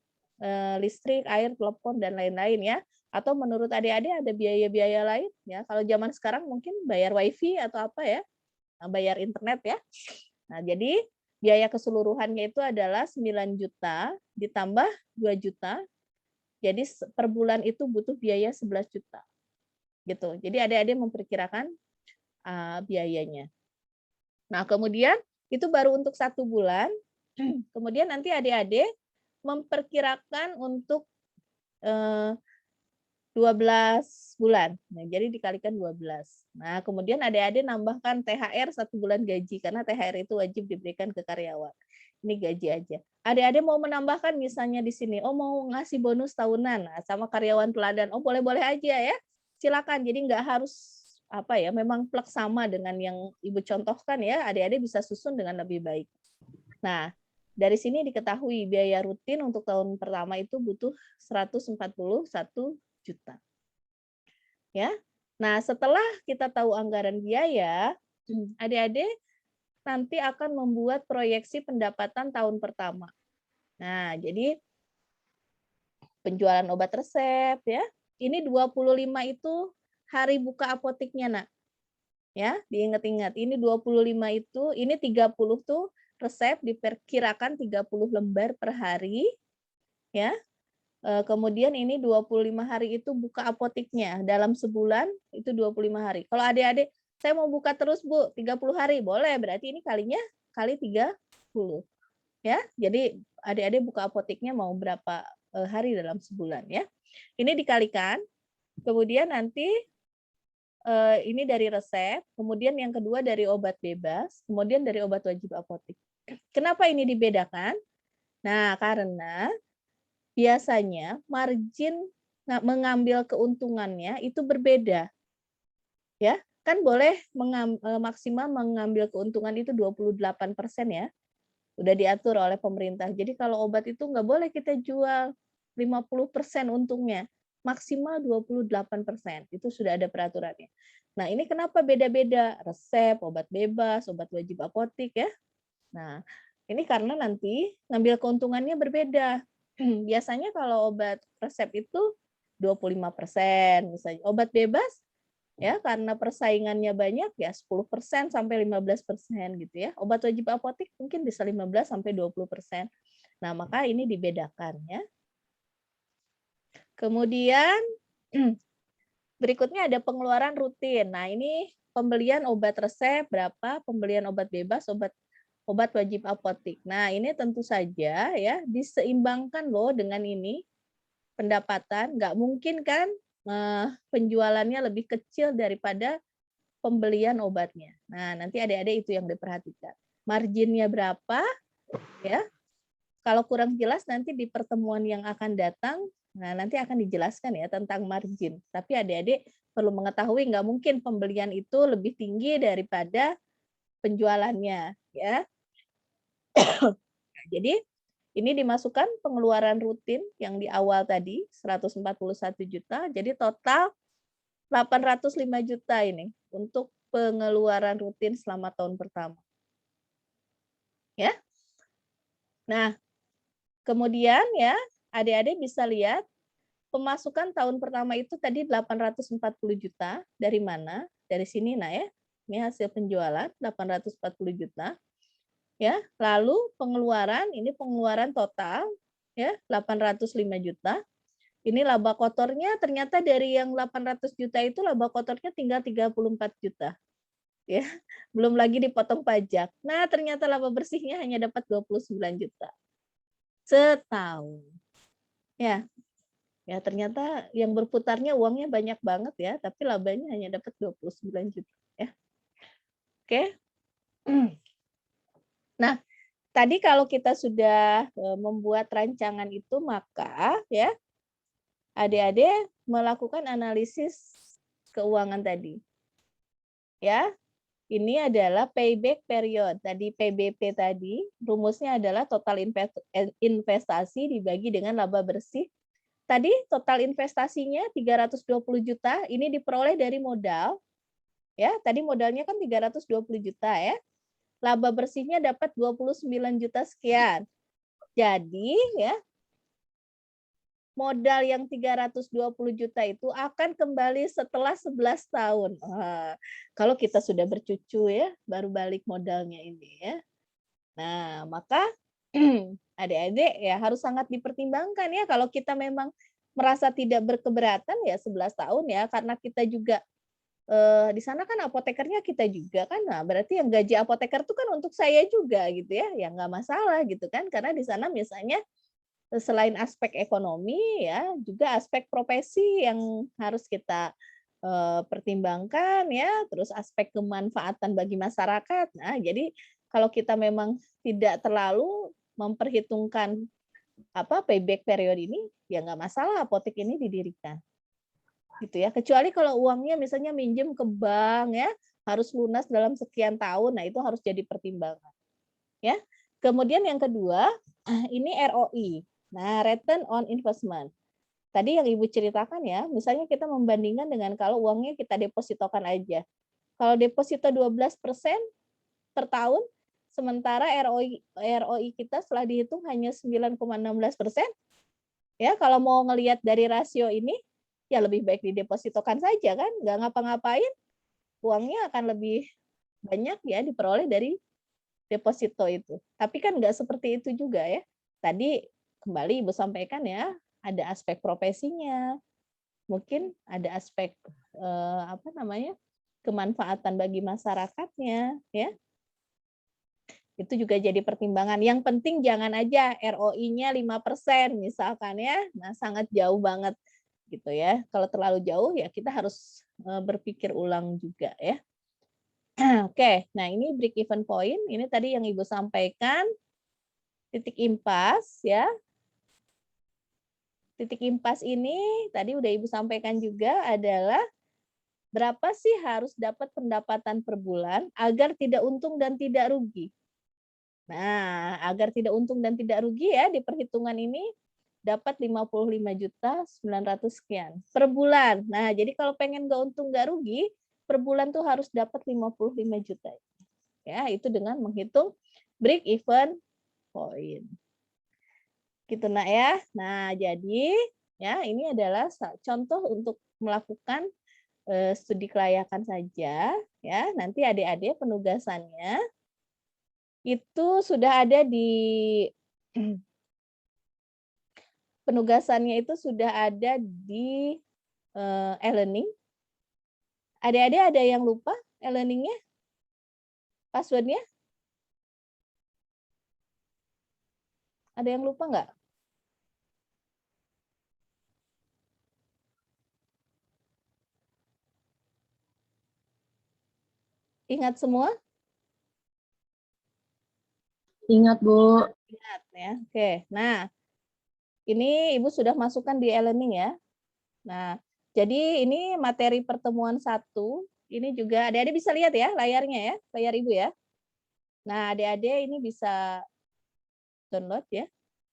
listrik, air, telepon dan lain-lain ya. Atau menurut adik-adik ada biaya-biaya lain ya, kalau zaman sekarang mungkin bayar wifi atau apa ya, bayar internet ya. Nah, jadi biaya keseluruhannya itu adalah 9 juta ditambah 2 juta. Jadi per bulan itu butuh biaya 11 juta. Gitu. Jadi adik-adik memperkirakan biayanya. Nah, kemudian itu baru untuk 1 bulan. Kemudian nanti adik-adik memperkirakan untuk 12 bulan. Nah, jadi dikalikan 12. Nah, kemudian adik-adik nambahkan THR 1 bulan gaji, karena THR itu wajib diberikan ke karyawan. Ini gaji aja. Adik-adik mau menambahkan misalnya di sini, oh mau ngasih bonus tahunan sama karyawan teladan, oh boleh-boleh aja ya. Silakan. Jadi nggak harus apa ya, memang plek sama dengan yang Ibu contohkan ya, adik-adik bisa susun dengan lebih baik. Nah, dari sini diketahui biaya rutin untuk tahun pertama itu butuh 141 juta. Ya. Nah, setelah kita tahu anggaran biaya, adik-adik nanti akan membuat proyeksi pendapatan tahun pertama. Nah, jadi penjualan obat resep ya. Ini 25 itu hari buka apoteknya, Nak. Ya, diingat-ingat. Ini 25 itu, ini 30 tuh resep diperkirakan 30 lembar per hari. Ya. Kemudian ini 25 hari itu buka apoteknya. Dalam sebulan itu 25 hari. Kalau adik-adik, saya mau buka terus, Bu, 30 hari. Boleh, berarti ini kalinya kali 30. Ya, jadi adik-adik buka apoteknya mau berapa hari dalam sebulan ya. Ini dikalikan. Kemudian nanti ini dari resep, kemudian yang kedua dari obat bebas, kemudian dari obat wajib apotek. Kenapa ini dibedakan? Nah, karena biasanya margin mengambil keuntungannya itu berbeda. Ya, kan boleh maksimal mengambil keuntungan itu 28% ya. Udah diatur oleh pemerintah. Jadi kalau obat itu nggak boleh kita jual 50% untungnya. Maksimal 28%. Itu sudah ada peraturannya. Nah, ini kenapa beda-beda? Resep, obat bebas, obat wajib apotek ya. Nah, ini karena nanti ngambil keuntungannya berbeda. Biasanya kalau obat resep itu 25%, misalnya obat bebas ya karena persaingannya banyak ya 10% sampai 15% gitu ya. Obat wajib apotek mungkin bisa 15 sampai 20%. Nah, maka ini dibedakan ya. Kemudian berikutnya ada pengeluaran rutin. Nah, ini pembelian obat resep berapa, pembelian obat bebas, obat wajib apotek. Nah, ini tentu saja ya diseimbangkan loh dengan ini pendapatan. Nggak mungkin kan penjualannya lebih kecil daripada pembelian obatnya. Nah, nanti adik-adik itu yang diperhatikan. Marginnya berapa ya? Kalau kurang jelas nanti di pertemuan yang akan datang, nah nanti akan dijelaskan ya tentang margin. Tapi adik-adik perlu mengetahui nggak mungkin pembelian itu lebih tinggi daripada penjualannya ya. Jadi ini dimasukkan pengeluaran rutin yang di awal tadi 141 juta. Jadi total 805 juta ini untuk pengeluaran rutin selama tahun pertama. Ya. Nah, kemudian ya adik-adik bisa lihat pemasukan tahun pertama itu tadi 840 juta. Dari mana? Dari sini nah ya. Ini hasil penjualan 840 juta. Ya, lalu pengeluaran ini pengeluaran total ya 805 juta. Ini laba kotornya ternyata dari yang 800 juta itu laba kotornya tinggal 34 juta. Ya, belum lagi dipotong pajak. Nah, ternyata laba bersihnya hanya dapat 29 juta. Setahun. Ya. Ya, ternyata yang berputarnya uangnya banyak banget ya, tapi labanya hanya dapat 29 juta ya. Oke. Nah, tadi kalau kita sudah membuat rancangan itu, maka ya adik-adik melakukan analisis keuangan tadi. Ya, ini adalah payback period. Tadi PBP tadi, rumusnya adalah total investasi dibagi dengan laba bersih. Tadi total investasinya 320 juta, ini diperoleh dari modal. Ya, tadi modalnya kan 320 juta ya. Laba bersihnya dapat 29 juta sekian. Jadi ya modal yang 320 juta itu akan kembali setelah 11 tahun. Kalau kita sudah bercucu ya, baru balik modalnya ini ya. Nah, maka adik-adik ya harus sangat dipertimbangkan ya kalau kita memang merasa tidak berkeberatan ya 11 tahun ya, karena kita juga di sana kan apotekernya kita juga kan. Nah, berarti yang gaji apoteker itu kan untuk saya juga gitu ya. Ya nggak masalah gitu kan. Karena di sana misalnya selain aspek ekonomi ya, juga aspek profesi yang harus kita pertimbangkan ya, terus aspek kemanfaatan bagi masyarakat. Nah, jadi kalau kita memang tidak terlalu memperhitungkan payback period ini, ya nggak masalah apotek ini didirikan. Gitu ya. Kecuali kalau uangnya misalnya minjem ke bank ya, harus lunas dalam sekian tahun. Nah, itu harus jadi pertimbangan. Ya. Kemudian yang kedua, ini ROI. Nah, return on investment. Tadi yang Ibu ceritakan ya, misalnya kita membandingkan dengan kalau uangnya kita depositokan aja. Kalau deposito 12% per tahun, sementara ROI kita setelah dihitung hanya 9,16%. Ya, kalau mau ngelihat dari rasio ini, ya lebih baik didepositokan saja kan, nggak ngapa-ngapain, uangnya akan lebih banyak ya diperoleh dari deposito itu. Tapi kan nggak seperti itu juga ya. Tadi kembali Ibu sampaikan ya, ada aspek profesinya, mungkin ada aspek kemanfaatan bagi masyarakatnya, ya. Itu juga jadi pertimbangan. Yang penting jangan aja ROI-nya 5% misalkan ya, nah sangat jauh banget gitu ya. Kalau terlalu jauh ya kita harus berpikir ulang juga ya. Oke, nah ini break even point. Ini tadi yang Ibu sampaikan. Titik impas ya. Titik impas ini tadi udah Ibu sampaikan juga adalah berapa sih harus dapat pendapatan per bulan agar tidak untung dan tidak rugi. Nah, agar tidak untung dan tidak rugi ya di perhitungan ini dapat 55.900.000 sekian per bulan. Nah, jadi kalau pengen nggak untung nggak rugi, per bulan tuh harus dapat 55 juta. Ya, itu dengan menghitung break even point. Gitu nak ya. Nah, jadi ya ini adalah contoh untuk melakukan studi kelayakan saja ya. Nanti adik-adik penugasannya itu sudah ada di e-learning. Adik-adik ada yang lupa e-learningnya? Passwordnya? Ada yang lupa nggak? Ingat semua? Ingat, Bu. Ingat ya. Oke. Nah, ini Ibu sudah masukkan di e-learning ya. Nah, jadi ini materi pertemuan 1. Ini juga adik-adik bisa lihat ya layarnya ya, layar Ibu ya. Nah, adik-adik ini bisa download ya.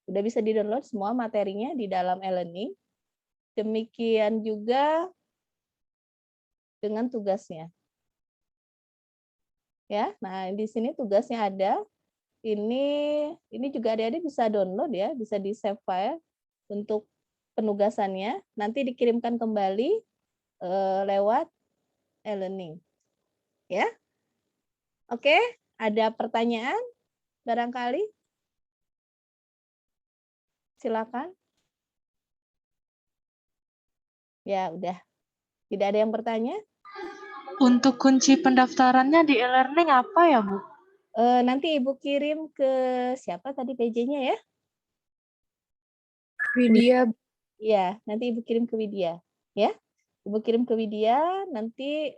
Udah bisa di-download semua materinya di dalam e-learning. Demikian juga dengan tugasnya. Ya, nah di sini tugasnya ada. Ini juga adik-adik bisa download ya, bisa di-save file untuk penugasannya. Nanti dikirimkan kembali lewat e-learning. Ya. Oke, ada pertanyaan barangkali? Silakan. Ya, udah. Tidak ada yang bertanya? Untuk kunci pendaftarannya di e-learning apa ya, Bu? Nanti Ibu kirim ke siapa tadi PJ-nya ya? Widya. Iya, nanti Ibu kirim ke Widya, ya. Ibu kirim ke Widya, nanti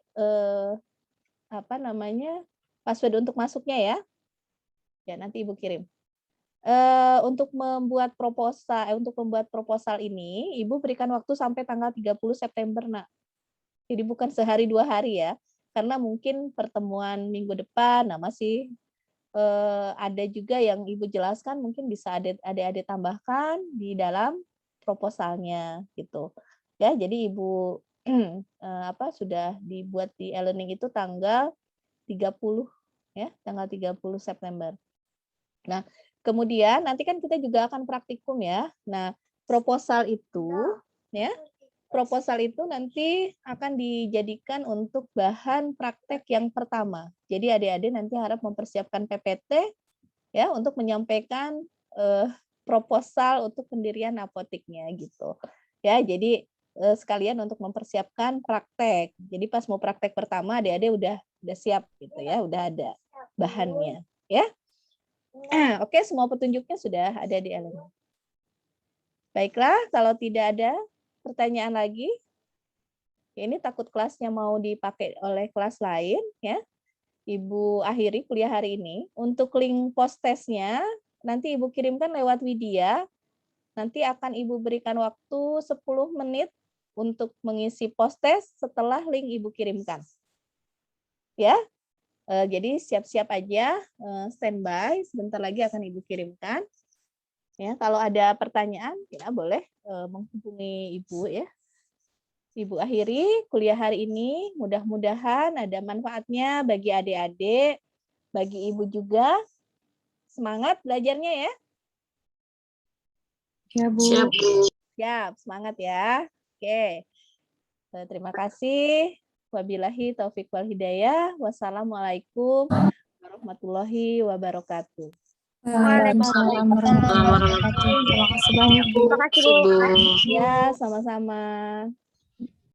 password untuk masuknya ya. Ya, nanti Ibu kirim. Untuk membuat proposal ini, Ibu berikan waktu sampai tanggal 30 September, Nak. Jadi bukan sehari 2 hari ya. Karena mungkin pertemuan minggu depan, nah masih ada juga yang Ibu jelaskan, mungkin bisa adik-adik tambahkan di dalam proposalnya gitu. Ya, jadi Ibu sudah dibuat di e-learning itu tanggal 30 ya, tanggal 30 September. Nah, kemudian nanti kan kita juga akan praktikum ya. Nah, proposal itu nanti akan dijadikan untuk bahan praktek yang pertama. Jadi adik-adik nanti harap mempersiapkan PPT ya untuk menyampaikan proposal untuk pendirian apoteknya gitu. Ya, jadi sekalian untuk mempersiapkan praktek. Jadi pas mau praktek pertama adik-adik udah siap gitu ya, udah ada bahannya ya. Oke, semua petunjuknya sudah ada di elemen. Baiklah, kalau tidak ada pertanyaan lagi, ini takut kelasnya mau dipakai oleh kelas lain ya. Ibu akhiri kuliah hari ini. Untuk link post testnya nanti Ibu kirimkan lewat Widya. Nanti akan Ibu berikan waktu 10 menit untuk mengisi post test setelah link Ibu kirimkan. Ya. Jadi siap-siap aja, standby, sebentar lagi akan Ibu kirimkan. Ya, kalau ada pertanyaan ya boleh menghubungi Ibu ya. Ibu akhiri kuliah hari ini, mudah-mudahan ada manfaatnya bagi adik-adik, bagi Ibu juga. Semangat belajarnya ya. Ya, Bu. Siap, Bu. Siap, semangat ya. Oke. Terima kasih. Wabillahi taufik wal hidayah. Wassalamualaikum warahmatullahi wabarakatuh. Waalaikumsalam warahmatullahi wabarakatuh. Terima kasih banyak, Bu. Terima kasih, Bu. Ya, sama-sama.